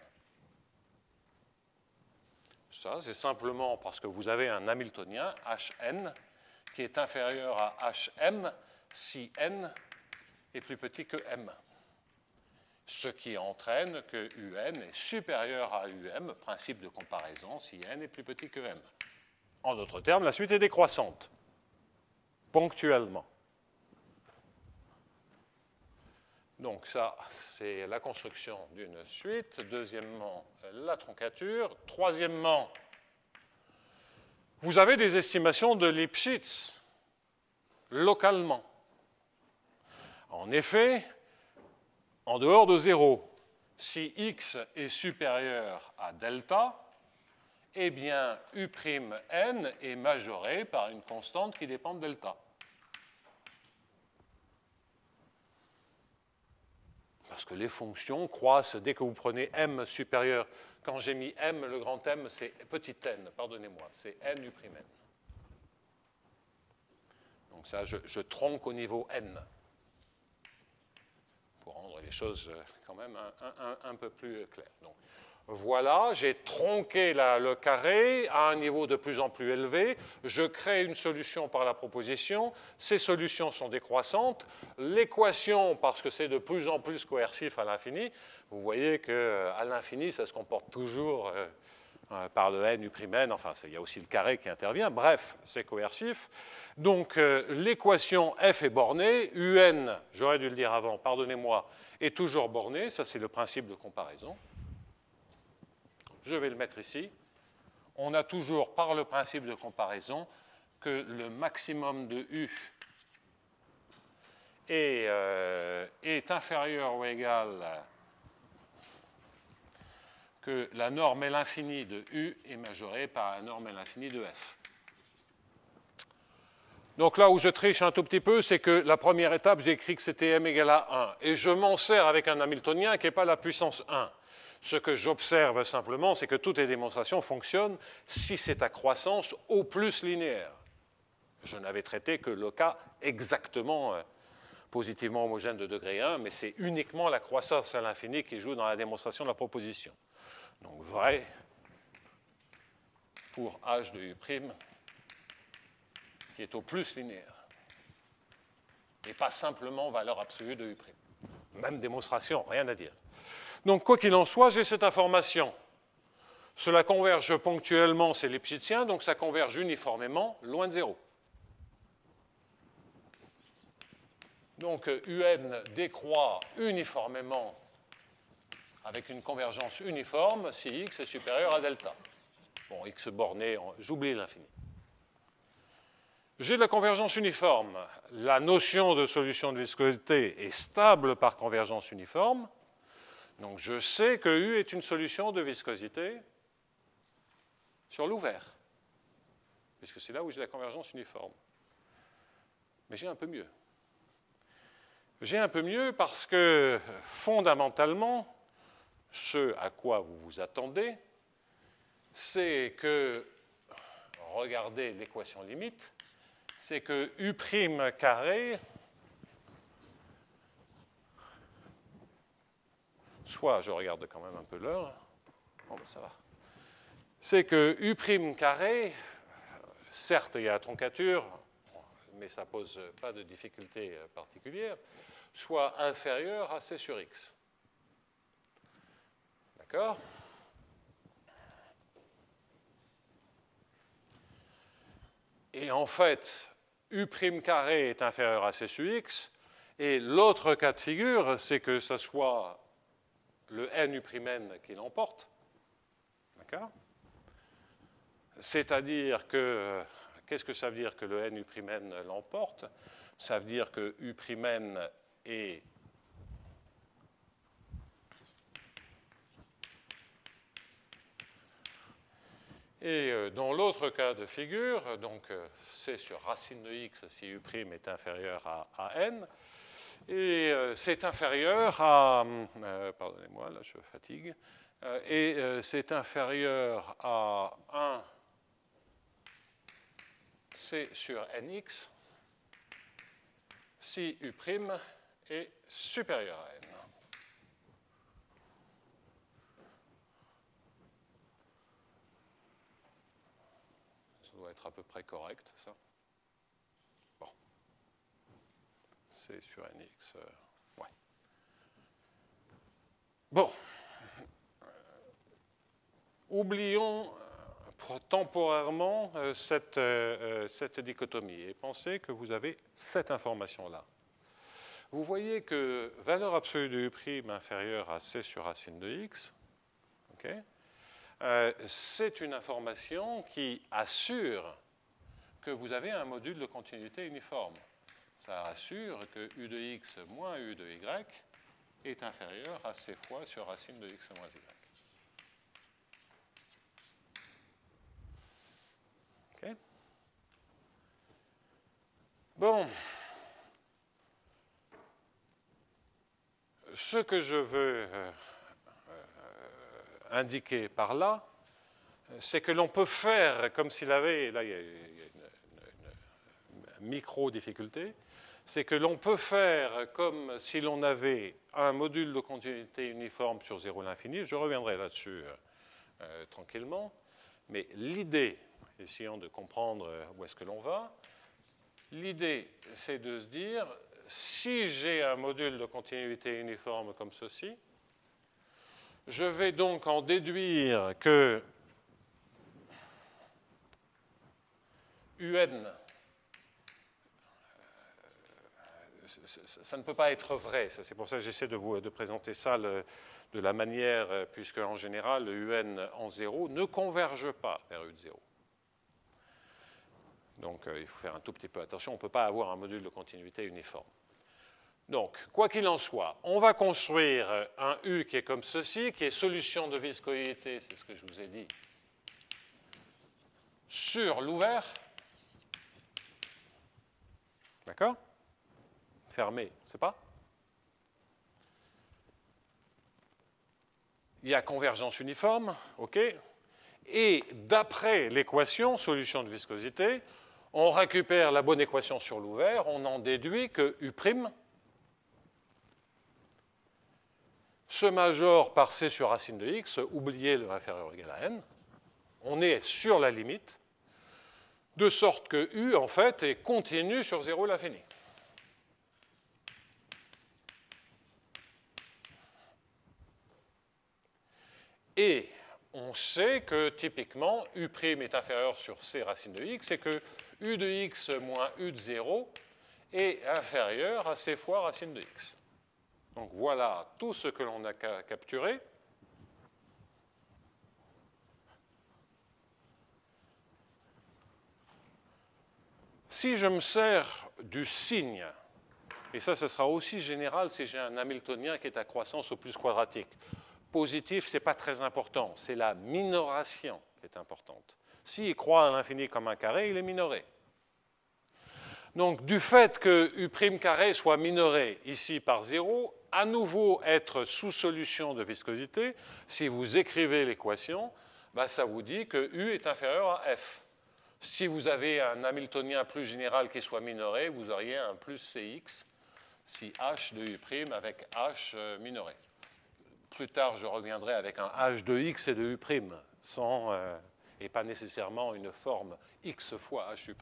Ça, c'est simplement parce que vous avez un hamiltonien, Hn, qui est inférieur à Hm si n est plus petit que m. Ce qui entraîne que un est supérieur à um, principe de comparaison, si n est plus petit que m. En d'autres termes, la suite est décroissante, ponctuellement. Donc ça, c'est la construction d'une suite. Deuxièmement, la troncature. Troisièmement, vous avez des estimations de Lipschitz, localement. En effet, en dehors de 0, si x est supérieur à delta, eh bien, u'n est majoré par une constante qui dépend de delta. Parce que les fonctions croissent dès que vous prenez m supérieur. Quand j'ai mis m, le grand m, c'est petit n, pardonnez-moi, c'est n u'm. Donc ça, je tronque au niveau n, pour rendre les choses quand même un peu plus claires. Donc, voilà, j'ai tronqué le carré à un niveau de plus en plus élevé. Je crée une solution par la proposition. Ces solutions sont décroissantes. L'équation, parce que c'est de plus en plus coercif à l'infini, vous voyez qu'à l'infini, ça se comporte toujours par le n u'm. Enfin, il y a aussi le carré qui intervient. Bref, c'est coercif. Donc, l'équation f est bornée. Un, j'aurais dû le dire avant, pardonnez-moi, est toujours bornée. Ça, c'est le principe de comparaison. Je vais le mettre ici. On a toujours, par le principe de comparaison, que le maximum de U est inférieur ou égal que la norme L infinie de U est majorée par la norme L infinie de F. Donc là où je triche un tout petit peu, c'est que la première étape, j'ai écrit que c'était m égale à 1. Et je m'en sers avec un hamiltonien qui n'est pas la puissance 1. Ce que j'observe simplement, c'est que toutes les démonstrations fonctionnent si c'est à croissance au plus linéaire. Je n'avais traité que le cas exactement positivement homogène de degré 1, mais c'est uniquement la croissance à l'infini qui joue dans la démonstration de la proposition. Donc vrai pour h de U' qui est au plus linéaire, et pas simplement valeur absolue de U'. Même démonstration, rien à dire. Donc, quoi qu'il en soit, j'ai cette information. Cela converge ponctuellement, c'est lipschitziens, donc ça converge uniformément loin de 0. Donc UN décroît uniformément avec une convergence uniforme si x est supérieur à delta. Bon, x borné, j'oublie l'infini. J'ai de la convergence uniforme. La notion de solution de viscosité est stable par convergence uniforme. Donc je sais que U est une solution de viscosité sur l'ouvert, puisque c'est là où j'ai la convergence uniforme. Mais j'ai un peu mieux. J'ai un peu mieux parce que, fondamentalement, ce à quoi vous vous attendez, c'est que, regardez l'équation limite, c'est que U' carré, soit, je regarde quand même un peu l'heure, bon, ben ça va, c'est que U' carré, certes, il y a la troncature, mais ça ne pose pas de difficulté particulière, soit inférieur à C sur X. D'accord? Et en fait, U' carré est inférieur à C sur X, et l'autre cas de figure, c'est que ce soit le NU'N qui l'emporte. D'accord? C'est-à-dire que, qu'est-ce que ça veut dire que le NU'N l'emporte? Ça veut dire que U'N est et dans l'autre cas de figure, donc c'est sur racine de x si U' est inférieur à n, et c'est inférieur à, pardonnez-moi, là je fatigue, et c'est inférieur à 1 c sur nx si U' est supérieur à n. Ça doit être à peu près correct, ça. Bon. C sur nx, ouais. Bon. Oublions temporairement cette dichotomie et pensez que vous avez cette information-là. Vous voyez que valeur absolue de U' inférieure à C sur racine de x, okay, c'est une information qui assure que vous avez un module de continuité uniforme. Ça assure que U de x moins U de y est inférieur à C fois sur racine de x moins y. Okay. Bon. Ce que je veux indiquer par là, c'est que l'on peut faire comme s'il avait, là il y a une micro-difficulté, c'est que l'on peut faire comme si l'on avait un module de continuité uniforme sur 0 à l'infini. Je reviendrai là-dessus tranquillement, mais l'idée, essayons de comprendre où est-ce que l'on va, l'idée c'est de se dire, si j'ai un module de continuité uniforme comme ceci, je vais donc en déduire que UN, ça ne peut pas être vrai. C'est pour ça que j'essaie de présenter ça de la manière, puisque en général, le UN en 0 ne converge pas vers U de 0. Donc il faut faire un tout petit peu attention, on ne peut pas avoir un module de continuité uniforme. Donc, quoi qu'il en soit, on va construire un U qui est comme ceci, qui est solution de viscosité, c'est ce que je vous ai dit, sur l'ouvert. D'accord? Fermé, c'est pas? Il y a convergence uniforme, OK? Et d'après l'équation, solution de viscosité, on récupère la bonne équation sur l'ouvert, on en déduit que U' se majore par C sur racine de x, oubliez le inférieur ou égal à n, on est sur la limite, de sorte que U, en fait, est continu sur 0 à l'infini. Et on sait que typiquement U' est inférieur sur C racine de x et que U de x moins U de 0 est inférieur à C fois racine de x. Donc voilà tout ce que l'on a capturé. Si je me sers du signe, et ça, ce sera aussi général si j'ai un Hamiltonien qui est à croissance au plus quadratique. Positif, ce n'est pas très important, c'est la minoration qui est importante. S'il croît à l'infini comme un carré, il est minoré. Donc, du fait que U' carré soit minoré ici par 0, à nouveau être sous solution de viscosité, si vous écrivez l'équation, ça vous dit que U est inférieur à F. Si vous avez un Hamiltonien plus général qui soit minoré, vous auriez un plus Cx si H de U' avec H minoré. Plus tard, je reviendrai avec un H de X et de U', et pas nécessairement une forme X fois HU'.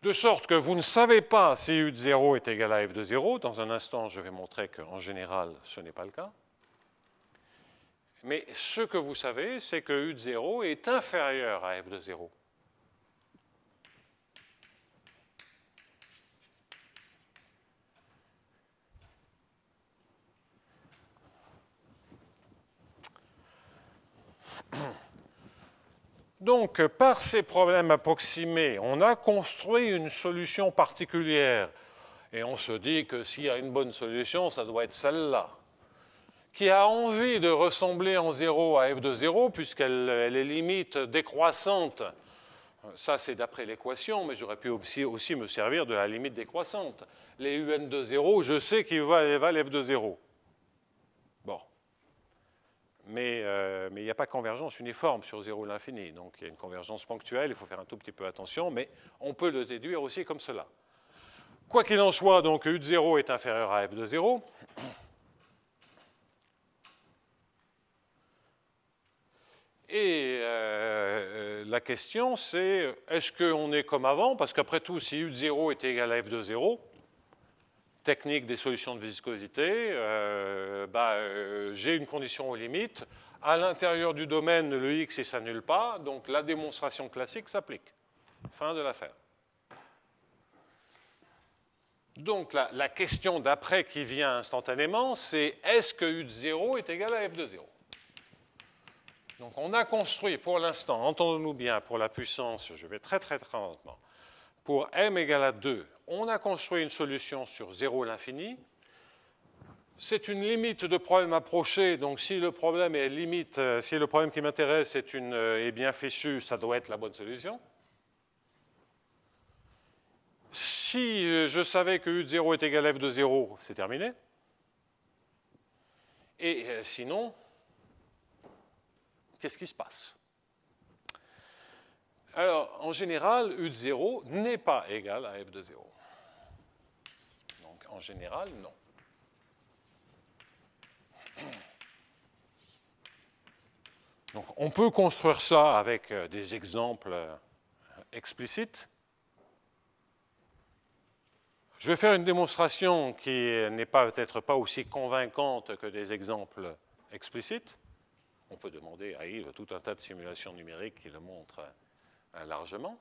De sorte que vous ne savez pas si U de 0 est égal à F de 0. Dans un instant, je vais montrer qu'en général, ce n'est pas le cas. Mais ce que vous savez, c'est que U de 0 est inférieur à F de 0. Donc, par ces problèmes approximés, on a construit une solution particulière. Et on se dit que s'il y a une bonne solution, ça doit être celle-là, qui a envie de ressembler en 0 à f de 0, puisqu'elle est limite décroissante. Ça, c'est d'après l'équation, mais j'aurais pu aussi me servir de la limite décroissante. Les un de 0, je sais qu'ils valent f de 0. Bon. Mais il n'y a pas de convergence uniforme sur 0 à l'infini. Donc il y a une convergence ponctuelle, il faut faire un tout petit peu attention, mais on peut le déduire aussi comme cela. Quoi qu'il en soit, donc U de 0 est inférieur à f de 0. Et la question, c'est est-ce qu'on est comme avant? Parce qu'après tout, si U de 0 est égal à f de 0, technique des solutions de viscosité, j'ai une condition aux limites. À l'intérieur du domaine, le x ne s'annule pas, donc la démonstration classique s'applique. Fin de l'affaire. Donc la question d'après qui vient instantanément, c'est est-ce que U de 0 est égal à f de 0? Donc on a construit pour l'instant, entendons-nous bien, pour la puissance, je vais très lentement, pour m égale à 2, on a construit une solution sur 0 à l'infini. C'est une limite de problème approché, donc si le problème est limite, si le problème qui m'intéresse est bien fichu, ça doit être la bonne solution. Si je savais que U de 0 est égal à f de 0, c'est terminé. Et sinon, qu'est-ce qui se passe? Alors, en général, U de 0 n'est pas égal à f de 0. Donc, en général, non. Donc, on peut construire ça avec des exemples explicites. Je vais faire une démonstration qui n'est peut-être pas aussi convaincante que des exemples explicites. On peut demander à Yves tout un tas de simulations numériques qui le montrent largement.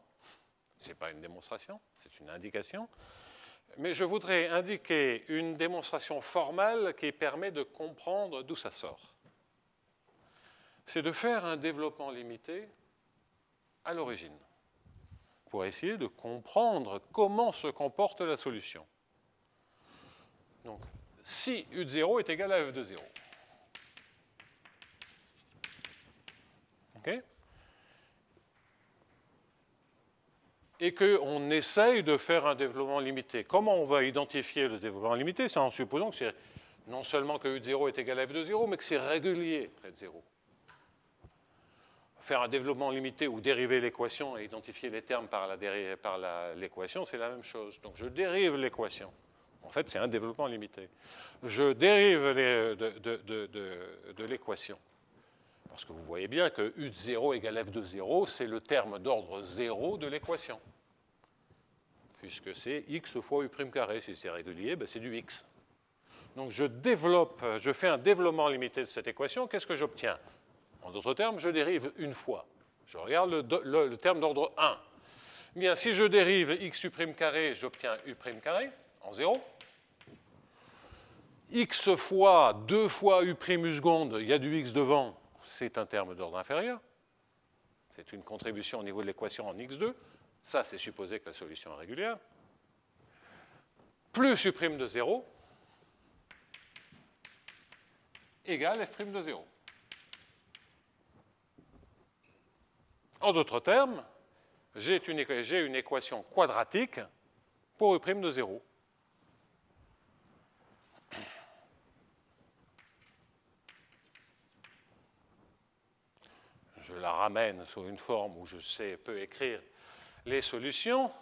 Ce n'est pas une démonstration, c'est une indication. Mais je voudrais indiquer une démonstration formelle qui permet de comprendre d'où ça sort. C'est de faire un développement limité à l'origine, pour essayer de comprendre comment se comporte la solution. Donc, si U de 0 est égal à f de 0. OK? Et qu'on essaye de faire un développement limité. Comment on va identifier le développement limité? C'est en supposant que c'est non seulement que U de 0 est égal à f de 0, mais que c'est régulier près de 0. Faire un développement limité ou dériver l'équation et identifier les termes par l'équation, c'est la même chose. Donc je dérive l'équation. En fait, c'est un développement limité. Je dérive de l'équation. Parce que vous voyez bien que U de 0 égale f de 0, c'est le terme d'ordre 0 de l'équation. puisque c'est x fois u prime carré. Si c'est régulier, ben c'est du x. Donc je fais un développement limité de cette équation. Qu'est-ce que j'obtiens? En d'autres termes, je dérive une fois. Je regarde le terme d'ordre 1. Bien, si je dérive x u prime carré, j'obtiens u prime carré en 0. X fois 2 fois u prime u seconde, il y a du x devant, c'est un terme d'ordre inférieur. C'est une contribution au niveau de l'équation en x2. Ça, c'est supposé que la solution est régulière. Plus u prime de 0 égale f prime de 0. En d'autres termes, j'ai une équation quadratique pour u prime de 0. Je la ramène sous une forme où je peux écrire les solutions,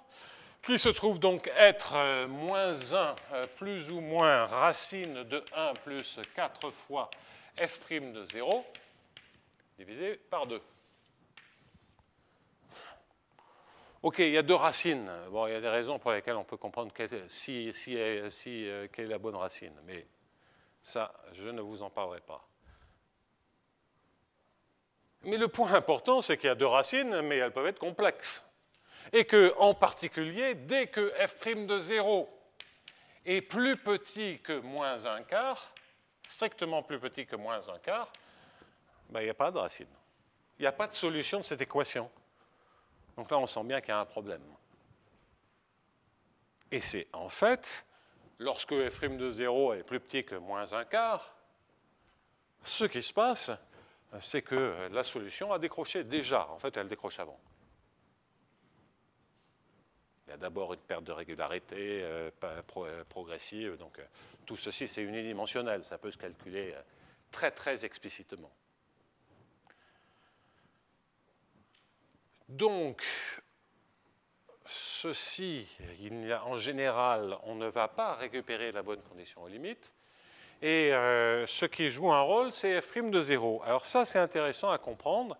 qui se trouvent donc être moins 1 plus ou moins racine de 1 plus 4 fois f' de 0 divisé par 2. OK, il y a deux racines. Bon, il y a des raisons pour lesquelles on peut comprendre quelle est la bonne racine, mais ça, je ne vous en parlerai pas. Mais le point important, c'est qu'il y a deux racines, mais elles peuvent être complexes. Et que, en particulier, dès que f' de 0 est plus petit que moins 1 quart, strictement plus petit que moins 1 quart, ben, il n'y a pas de racine. Il n'y a pas de solution de cette équation. Donc là, on sent bien qu'il y a un problème. Et c'est en fait, lorsque f' de 0 est plus petit que moins 1 quart, ce qui se passe, c'est que la solution a décroché déjà. En fait, elle décroche avant. Il y a d'abord une perte de régularité progressive. Donc, tout ceci, c'est unidimensionnel. Ça peut se calculer très, très explicitement. Donc, ceci, en général, on ne va pas récupérer la bonne condition aux limites. Et ce qui joue un rôle, c'est f' de 0. Alors ça, c'est intéressant à comprendre.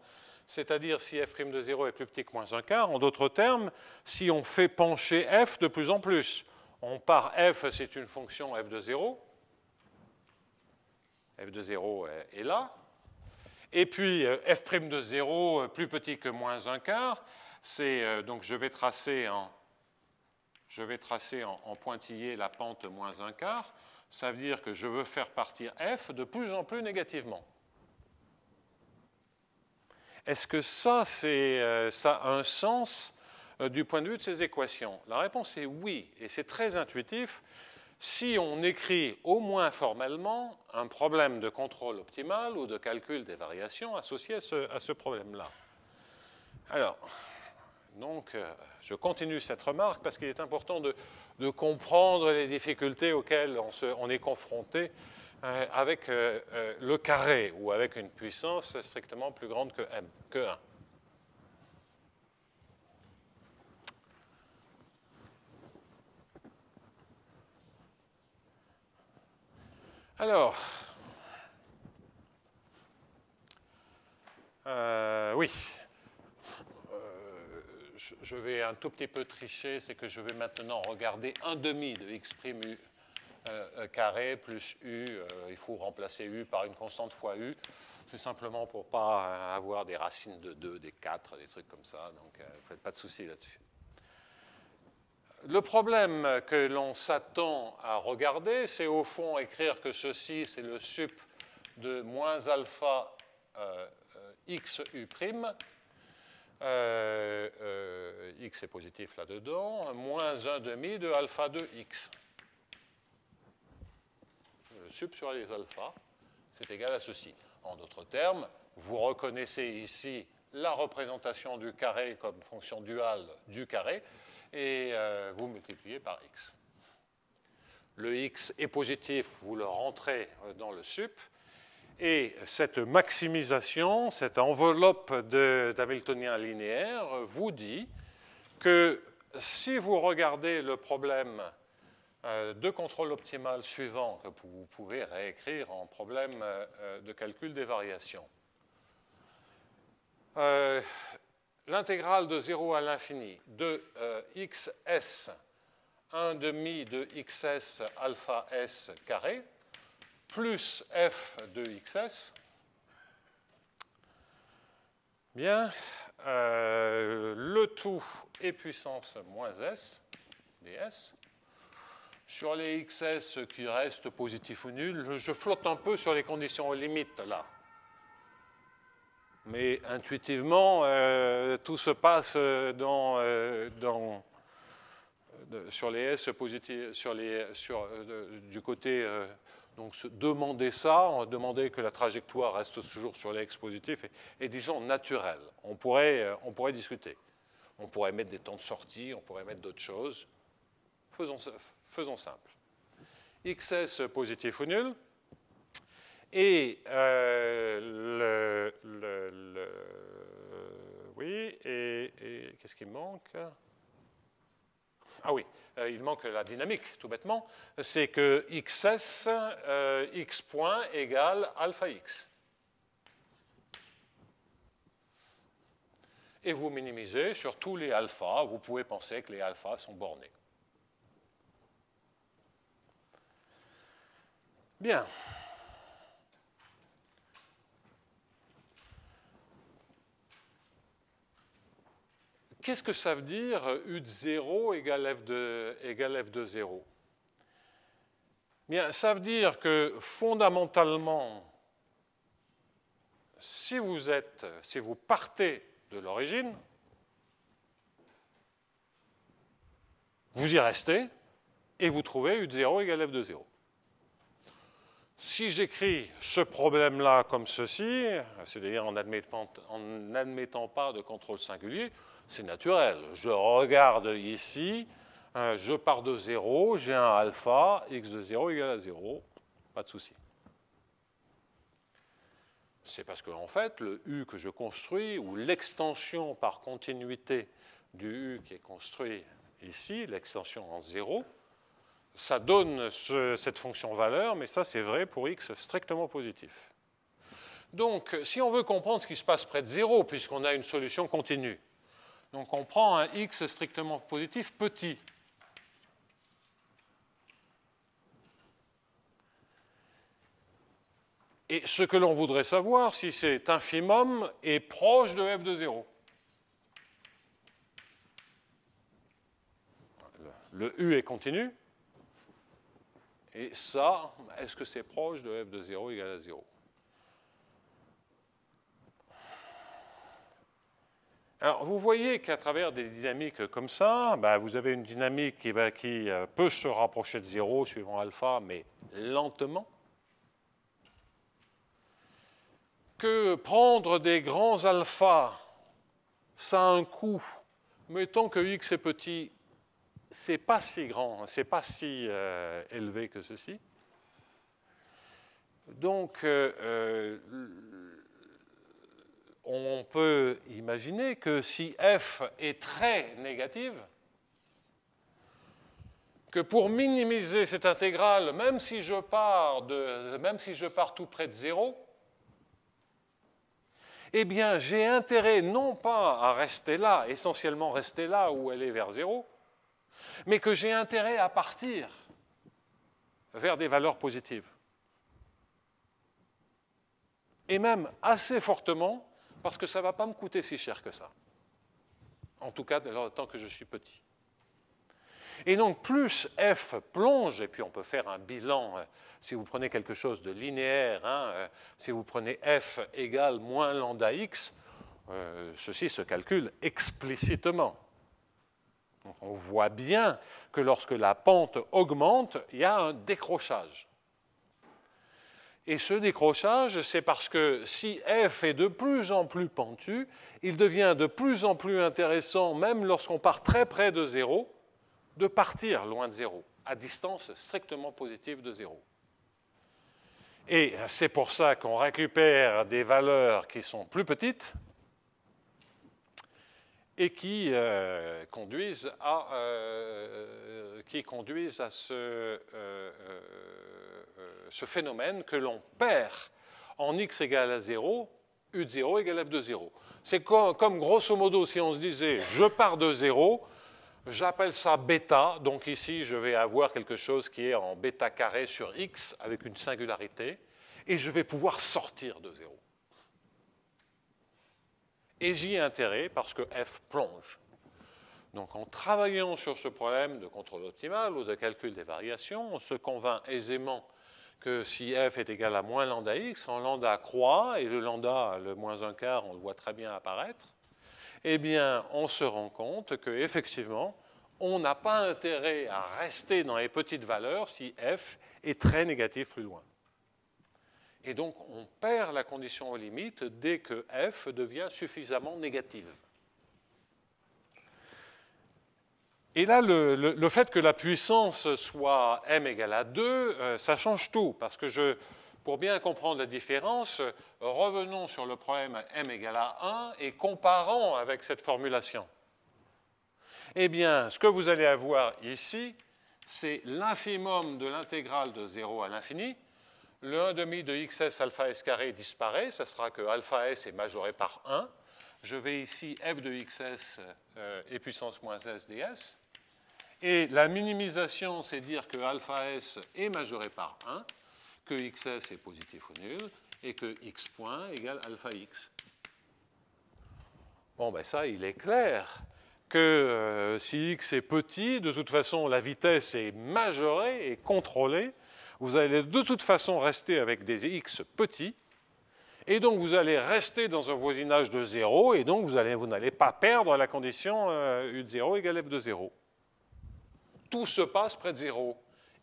C'est-à-dire si f' de 0 est plus petit que moins 1 quart, en d'autres termes, si on fait pencher f de plus en plus, on part f, c'est une fonction f de 0. F de 0 est là. Et puis f' de 0 plus petit que moins 1 quart, donc je vais tracer en pointillé la pente moins 1 quart. Ça veut dire que je veux faire partir f de plus en plus négativement. Est-ce que ça a un sens du point de vue de ces équations? La réponse est oui, et c'est très intuitif si on écrit au moins formellement un problème de contrôle optimal ou de calcul des variations associé à ce problème-là. Alors, donc, je continue cette remarque parce qu'il est important de comprendre les difficultés auxquelles on est confronté avec le carré ou avec une puissance strictement plus grande que m, que 1. Alors, oui. Je vais un tout petit peu tricher, c'est que je vais maintenant regarder 1/2 de x' u carré plus u. Il faut remplacer u par une constante fois u. C'est simplement pour ne pas avoir des racines de 2, des 4, des trucs comme ça. Donc, ne faites pas de soucis là-dessus. Le problème que l'on s'attend à regarder, c'est au fond écrire que ceci, c'est le sup de moins alpha x u prime. X est positif là-dedans, moins 1/2 de alpha de x. Le sup sur les alphas, c'est égal à ceci. En d'autres termes, vous reconnaissez ici la représentation du carré comme fonction duale du carré, et vous multipliez par x. Le x est positif, vous le rentrez dans le sup, et cette maximisation, cette enveloppe d'hamiltonien linéaire vous dit que si vous regardez le problème de contrôle optimal suivant, que vous pouvez réécrire en problème de calcul des variations, l'intégrale de 0 à l'infini de xs 1 demi de xs alpha s carré plus f de xs. Bien, le tout est puissance moins s, ds. Sur les xs qui restent positifs ou nuls, je flotte un peu sur les conditions limites là. Mais intuitivement, tout se passe sur les s positifs, du côté. Donc, demander ça, demander que la trajectoire reste toujours sur les x positifs est disons, naturel. On pourrait discuter. On pourrait mettre des temps de sortie, on pourrait mettre d'autres choses. Faisons simple. XS positif ou nul. Et oui, et qu'est-ce qui me manque? Ah oui, il manque la dynamique, tout bêtement. C'est que xs, x point égale alpha x. Et vous minimisez sur tous les alphas. Vous pouvez penser que les alphas sont bornés. Bien. Qu'est-ce que ça veut dire U de 0 égale f de 0? Bien, ça veut dire que fondamentalement, si vous partez de l'origine, vous y restez et vous trouvez U de 0 égale f de 0. Si j'écris ce problème-là comme ceci, c'est-à-dire en n'admettant pas de contrôle singulier, c'est naturel. Je regarde ici, je pars de 0, j'ai un alpha, x de 0 égale à 0, pas de souci. C'est parce qu'en fait, le U que je construis, ou l'extension par continuité du U qui est construit ici, l'extension en 0, ça donne cette fonction valeur, mais ça c'est vrai pour x strictement positif. Donc, si on veut comprendre ce qui se passe près de 0, puisqu'on a une solution continue, donc on prend un x strictement positif petit. Et ce que l'on voudrait savoir, si cet infimum est proche de f de 0. Le u est continu. Et ça, est-ce que c'est proche de f de 0 égale à 0? Alors, vous voyez qu'à travers des dynamiques comme ça, vous avez une dynamique qui peut se rapprocher de 0 suivant alpha, mais lentement. Que prendre des grands alphas, ça a un coût. Mettons que x est petit, c'est pas si grand, c'est pas si élevé que ceci. Donc, on peut imaginer que si f est très négative, que pour minimiser cette intégrale, même si je pars tout près de 0, eh bien, j'ai intérêt non pas à rester là, essentiellement rester là où elle est vers 0, mais que j'ai intérêt à partir vers des valeurs positives. Et même assez fortement, parce que ça ne va pas me coûter si cher que ça. En tout cas, tant que je suis petit. Et donc, plus f plonge, et puis on peut faire un bilan, si vous prenez quelque chose de linéaire, si vous prenez f égale moins lambda x, ceci se calcule explicitement. Donc, on voit bien que lorsque la pente augmente, il y a un décrochage. Et ce décrochage, c'est parce que si f est de plus en plus pentu, il devient de plus en plus intéressant, même lorsqu'on part très près de 0, de partir loin de 0, à distance strictement positive de 0. Et c'est pour ça qu'on récupère des valeurs qui sont plus petites et qui conduisent à ce phénomène que l'on perd en x égale à 0, u de 0 égale f de 0. C'est comme grosso modo si on se disait je pars de 0, J'appelle ça bêta, donc ici je vais avoir quelque chose qui est en bêta carré sur x avec une singularité, et je vais pouvoir sortir de 0. Et j'y ai intérêt parce que f plonge. Donc en travaillant sur ce problème de contrôle optimal ou de calcul des variations, on se convainc aisément que si f est égal à moins lambda x, en lambda croît, et le lambda, le moins un quart, on le voit très bien apparaître, eh bien, on se rend compte qu'effectivement, on n'a pas intérêt à rester dans les petites valeurs si f est très négatif plus loin. Et donc, on perd la condition aux limites dès que f devient suffisamment négative. Et là, le fait que la puissance soit m égale à 2, ça change tout, parce que pour bien comprendre la différence, revenons sur le problème m égale à 1 et comparons avec cette formulation. Eh bien, ce que vous allez avoir ici, c'est l'infimum de l'intégrale de 0 à l'infini. Le 1,5 de xs alpha s carré disparaît, ça sera que alpha s est majoré par 1. Je vais ici f de xs et puissance moins s ds. Et la minimisation, c'est dire que alpha s est majoré par 1, que xs est positif ou nul, et que x point égale alpha x. Bon, ben ça, il est clair que si x est petit, de toute façon, la vitesse est majorée et contrôlée. Vous allez de toute façon rester avec des x petits, et donc vous allez rester dans un voisinage de 0, et donc vous n'allez pas perdre la condition u de 0 égale f de 0. Tout se passe près de 0.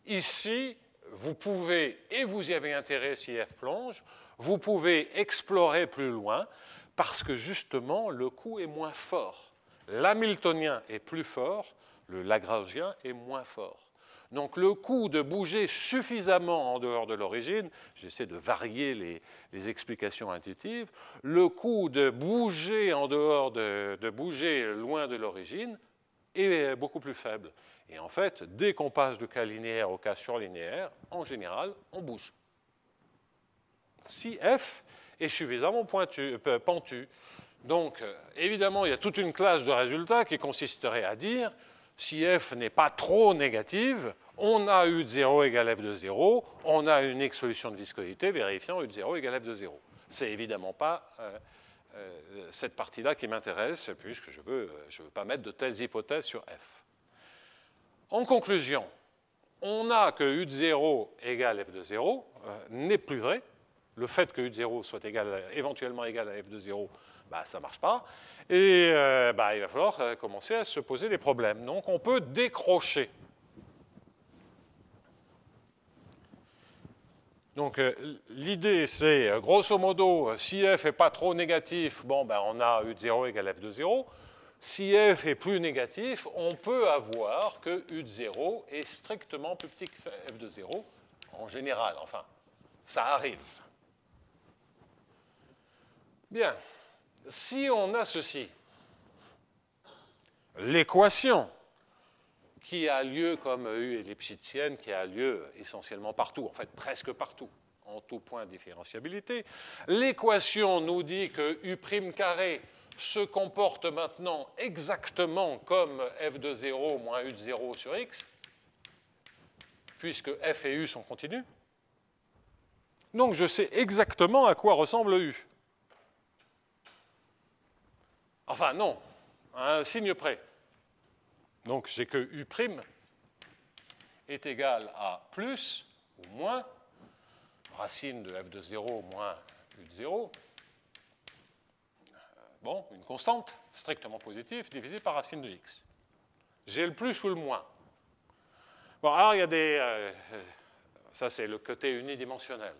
Ici, vous pouvez, et vous y avez intérêt si f plonge, vous pouvez explorer plus loin, parce que justement, le coût est moins fort. L'hamiltonien est plus fort, le lagrangien est moins fort. Donc le coût de bouger suffisamment en dehors de l'origine, j'essaie de varier les explications intuitives, le coût de bouger en dehors, de bouger loin de l'origine est beaucoup plus faible. Et en fait, dès qu'on passe du cas linéaire au cas surlinéaire, en général, on bouge. Si f est suffisamment pentu. Donc, évidemment, il y a toute une classe de résultats qui consisterait à dire si f n'est pas trop négative, on a u de 0 égale f de 0, on a une unique solution de viscosité vérifiant u de 0 égale f de 0. C'est évidemment pas cette partie-là qui m'intéresse, puisque je veux pas mettre de telles hypothèses sur f. En conclusion, on a que u de 0 égale f de 0 n'est plus vrai. Le fait que u de 0 soit éventuellement égal à f de 0, bah, ça ne marche pas. Et il va falloir commencer à se poser des problèmes. Donc on peut décrocher. Donc l'idée, c'est, grosso modo, si f n'est pas trop négatif, bon, ben, on a u de 0 égale f de 0. Si f est plus négatif, on peut avoir que u de 0 est strictement plus petit que f de 0, en général, enfin, ça arrive. Bien, si on a ceci, l'équation qui a lieu comme U ellipsitienne, qui a lieu essentiellement partout, en fait presque partout, en tout point de différenciabilité, l'équation nous dit que U' carré se comporte maintenant exactement comme f de 0 moins u de 0 sur x, puisque f et u sont continus. Donc je sais exactement à quoi ressemble u. Enfin, non, à un signe près. Donc, j'ai que U' est égal à plus ou moins racine de f de 0 moins u de 0. Bon, une constante strictement positive divisée par racine de x. J'ai le plus ou le moins. Bon, alors, il y a des... ça, c'est le côté unidimensionnel.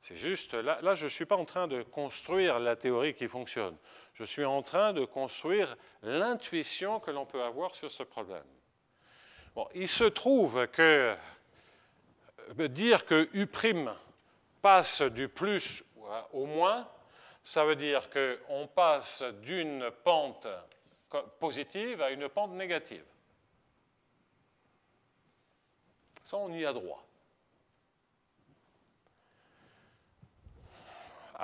C'est juste, là je ne suis pas en train de construire la théorie qui fonctionne. Je suis en train de construire l'intuition que l'on peut avoir sur ce problème. Bon, il se trouve que dire que U' passe du plus au moins, ça veut dire qu'on passe d'une pente positive à une pente négative. Ça, on y a droit.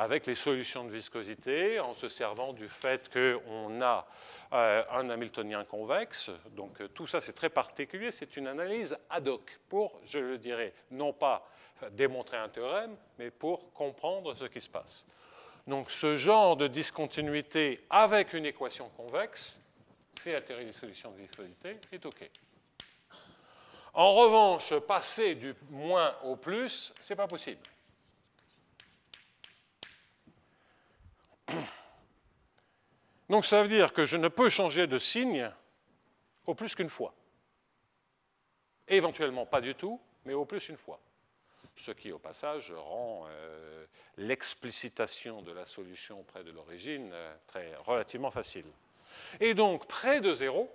avec les solutions de viscosité, en se servant du fait qu'on a un Hamiltonien convexe. Donc tout ça, c'est très particulier. C'est une analyse ad hoc pour, je le dirais, non pas démontrer un théorème, mais pour comprendre ce qui se passe. Donc ce genre de discontinuité avec une équation convexe, c'est la théorie des solutions de viscosité, est OK. En revanche, passer du moins au plus, ce n'est pas possible. Donc ça veut dire que je ne peux changer de signe au plus qu'une fois. Éventuellement pas du tout, mais au plus une fois. Ce qui, au passage, rend l'explicitation de la solution près de l'origine relativement facile. Et donc, près de 0,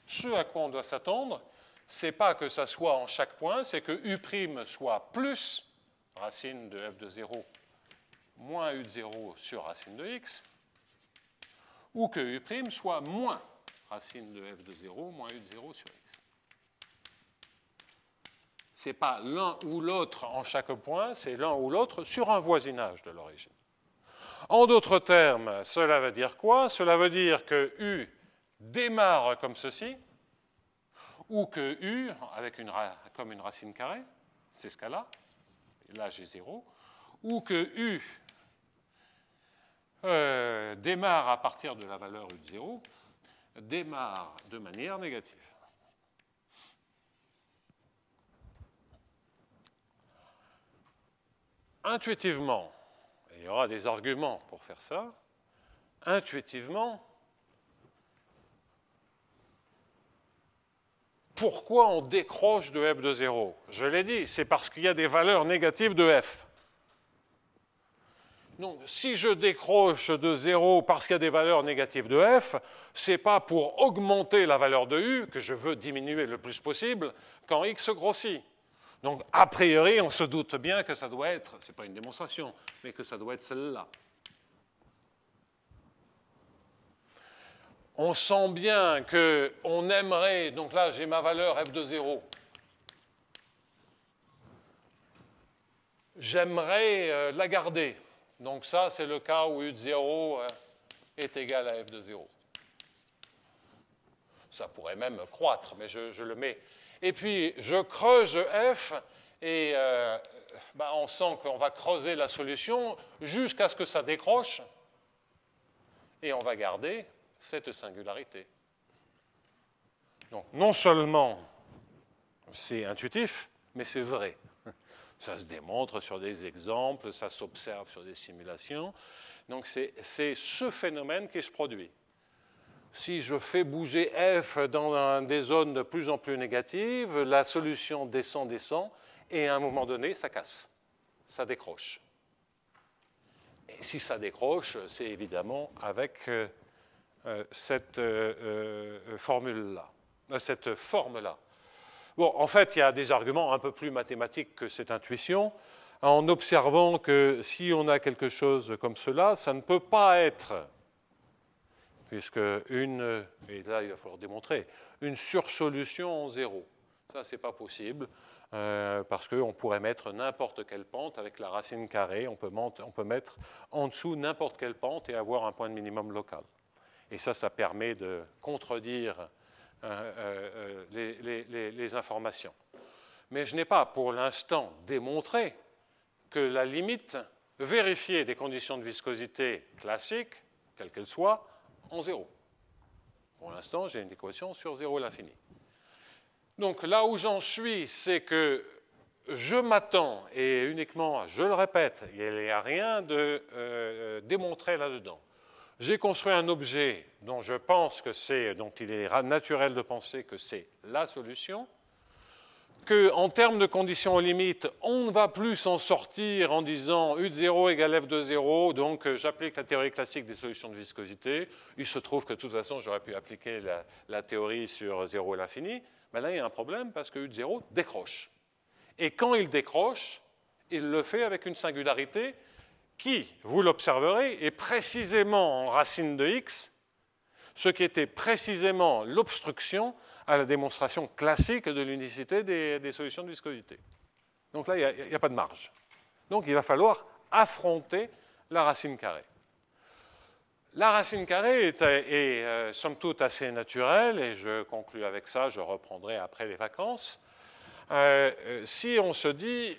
ce à quoi on doit s'attendre, ce n'est pas que ça soit en chaque point, c'est que U' soit plus racine de f de 0 moins u de 0 sur racine de x, ou que U' soit moins racine de f de 0 moins u de 0 sur x. Ce n'est pas l'un ou l'autre en chaque point, c'est l'un ou l'autre sur un voisinage de l'origine. En d'autres termes, cela veut dire quoi? Cela veut dire que U démarre comme ceci, ou que U, comme une racine carrée, c'est ce cas-là, là j'ai 0, ou que U démarre à partir de la valeur U de 0, démarre de manière négative. Intuitivement, et il y aura des arguments pour faire ça, intuitivement, pourquoi on décroche de f de 0? Je l'ai dit, c'est parce qu'il y a des valeurs négatives de f. Donc, si je décroche de 0 parce qu'il y a des valeurs négatives de f, ce n'est pas pour augmenter la valeur de u que je veux diminuer le plus possible quand x grossit. Donc, a priori, on se doute bien que ça doit être, ce n'est pas une démonstration, mais que ça doit être celle-là. On sent bien qu'on aimerait, donc là j'ai ma valeur f de 0, j'aimerais la garder. Donc ça c'est le cas où u de 0 est égal à f de 0. Ça pourrait même croître, mais je le mets. Et puis je creuse f et on sent qu'on va creuser la solution jusqu'à ce que ça décroche et on va garder cette singularité. Donc, non seulement c'est intuitif, mais c'est vrai. Ça se démontre sur des exemples, ça s'observe sur des simulations. Donc, c'est ce phénomène qui se produit. Si je fais bouger f dans des zones de plus en plus négatives, la solution descend, et à un moment donné, ça casse, ça décroche. Et si ça décroche, c'est évidemment avec cette formule-là, cette forme-là. Bon, en fait, il y a des arguments un peu plus mathématiques que cette intuition, en observant que si on a quelque chose comme cela, ça ne peut pas être, puisque et là il va falloir démontrer, une sursolution en 0. Ça, c'est pas possible, parce qu'on pourrait mettre n'importe quelle pente avec la racine carrée, on peut mettre en dessous n'importe quelle pente et avoir un point de minimum local. Et ça permet de contredire les informations. Mais je n'ai pas, pour l'instant, démontré que la limite vérifiée des conditions de viscosité classiques, quelles qu'elles soient, en 0. Pour l'instant, j'ai une équation sur 0 à l'infini. Donc là où j'en suis, c'est que je m'attends, et uniquement, je le répète, il n'y a rien de démontré là-dedans. J'ai construit un objet dont je pense que c'est, dont il est naturel de penser que c'est la solution, qu'en termes de conditions aux limites, on ne va plus s'en sortir en disant U de 0 égale F de 0, donc j'applique la théorie classique des solutions de viscosité. Il se trouve que de toute façon, j'aurais pu appliquer la théorie sur 0 à l'infini, mais là, il y a un problème parce que U de 0 décroche. Et quand il décroche, il le fait avec une singularité qui, vous l'observerez, est précisément en racine de x, ce qui était précisément l'obstruction à la démonstration classique de l'unicité des solutions de viscosité. Donc là, il n'y a pas de marge. Donc il va falloir affronter la racine carrée. La racine carrée est somme toute assez naturelle, et je conclus avec ça, je reprendrai après les vacances. Si on se dit,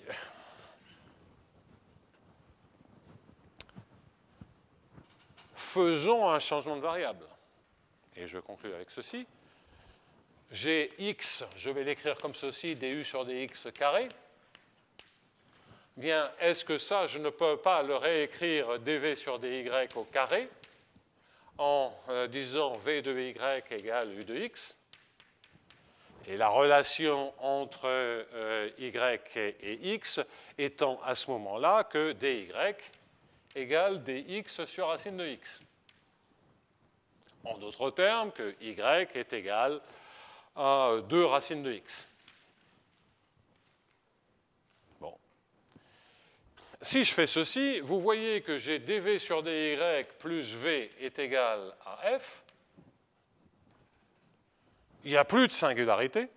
faisons un changement de variable, et je conclus avec ceci, j'ai x, je vais l'écrire comme ceci, du sur dx carré. Bien, est-ce que ça, je ne peux pas le réécrire dv sur dy au carré en disant v de y égale u de x, et la relation entre y et x étant à ce moment-là que dy égale dx sur racine de x. En d'autres termes, que y est égal à 2 racines de x. Bon. Si je fais ceci, vous voyez que j'ai dv sur dy plus v est égal à f. Il n'y a plus de singularité.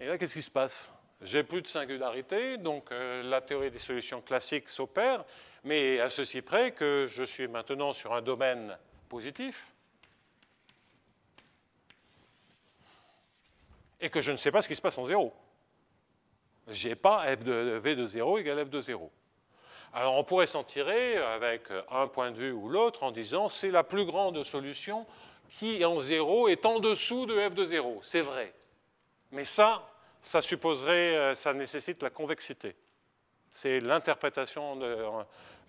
Et là, qu'est-ce qui se passe? J'ai plus de singularité, donc la théorie des solutions classiques s'opère, mais à ceci près que je suis maintenant sur un domaine positif et que je ne sais pas ce qui se passe en 0. Je n'ai pas f de v de 0 égale f de 0. Alors on pourrait s'en tirer avec un point de vue ou l'autre en disant c'est la plus grande solution qui en 0 est en dessous de f de 0. C'est vrai. Mais ça supposerait, ça nécessite la convexité. C'est l'interprétation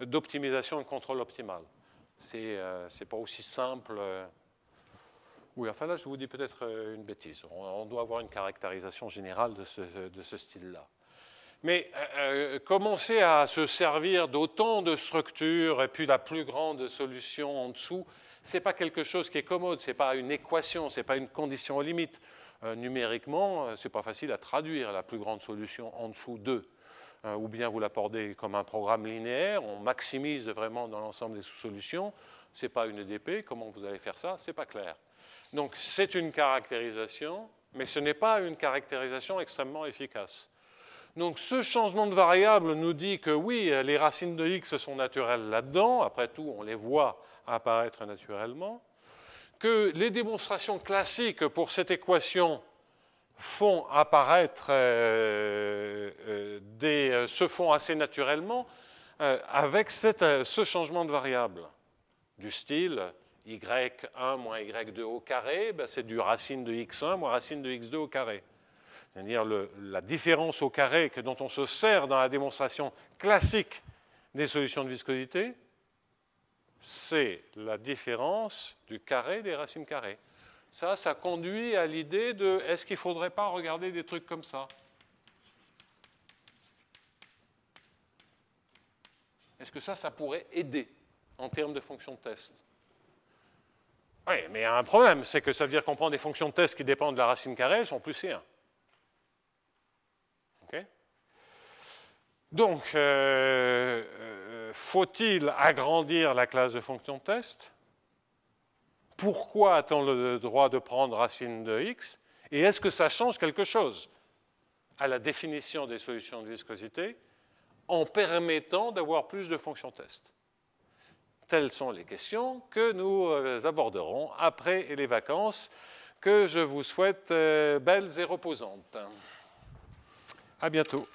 d'optimisation de contrôle optimal. C'est pas aussi simple. Oui, enfin là, je vous dis peut-être une bêtise. On doit avoir une caractérisation générale de ce style-là. Mais commencer à se servir d'autant de structures et puis la plus grande solution en dessous, ce n'est pas quelque chose qui est commode, ce n'est pas une équation, ce n'est pas une condition aux limites. Numériquement, ce n'est pas facile à traduire la plus grande solution en dessous de. Ou bien vous l'apportez comme un programme linéaire, on maximise vraiment dans l'ensemble des sous-solutions. Ce n'est pas une EDP, comment vous allez faire ça? Ce n'est pas clair. Donc c'est une caractérisation, mais ce n'est pas une caractérisation extrêmement efficace. Donc ce changement de variable nous dit que oui, les racines de x sont naturelles là-dedans, après tout on les voit apparaître naturellement, que les démonstrations classiques pour cette équation font apparaître, se font assez naturellement avec ce changement de variable du style y1 moins y2 au carré, ben c'est du racine de x1 moins racine de x2 au carré. C'est-à-dire la différence au carré dont on se sert dans la démonstration classique des solutions de viscosité, c'est la différence du carré des racines carrées. Ça conduit à l'idée de est-ce qu'il ne faudrait pas regarder des trucs comme ça? Est-ce que ça pourrait aider en termes de fonctions de test? Oui, mais il y a un problème, c'est que ça veut dire qu'on prend des fonctions de test qui dépendent de la racine carrée, elles sont plus C1. Okay? Donc, faut-il agrandir la classe de fonctions de test? Pourquoi a-t-on le droit de prendre racine de x? Et est-ce que ça change quelque chose à la définition des solutions de viscosité en permettant d'avoir plus de fonctions test? Telles sont les questions que nous aborderons après les vacances, que je vous souhaite belles et reposantes. À bientôt.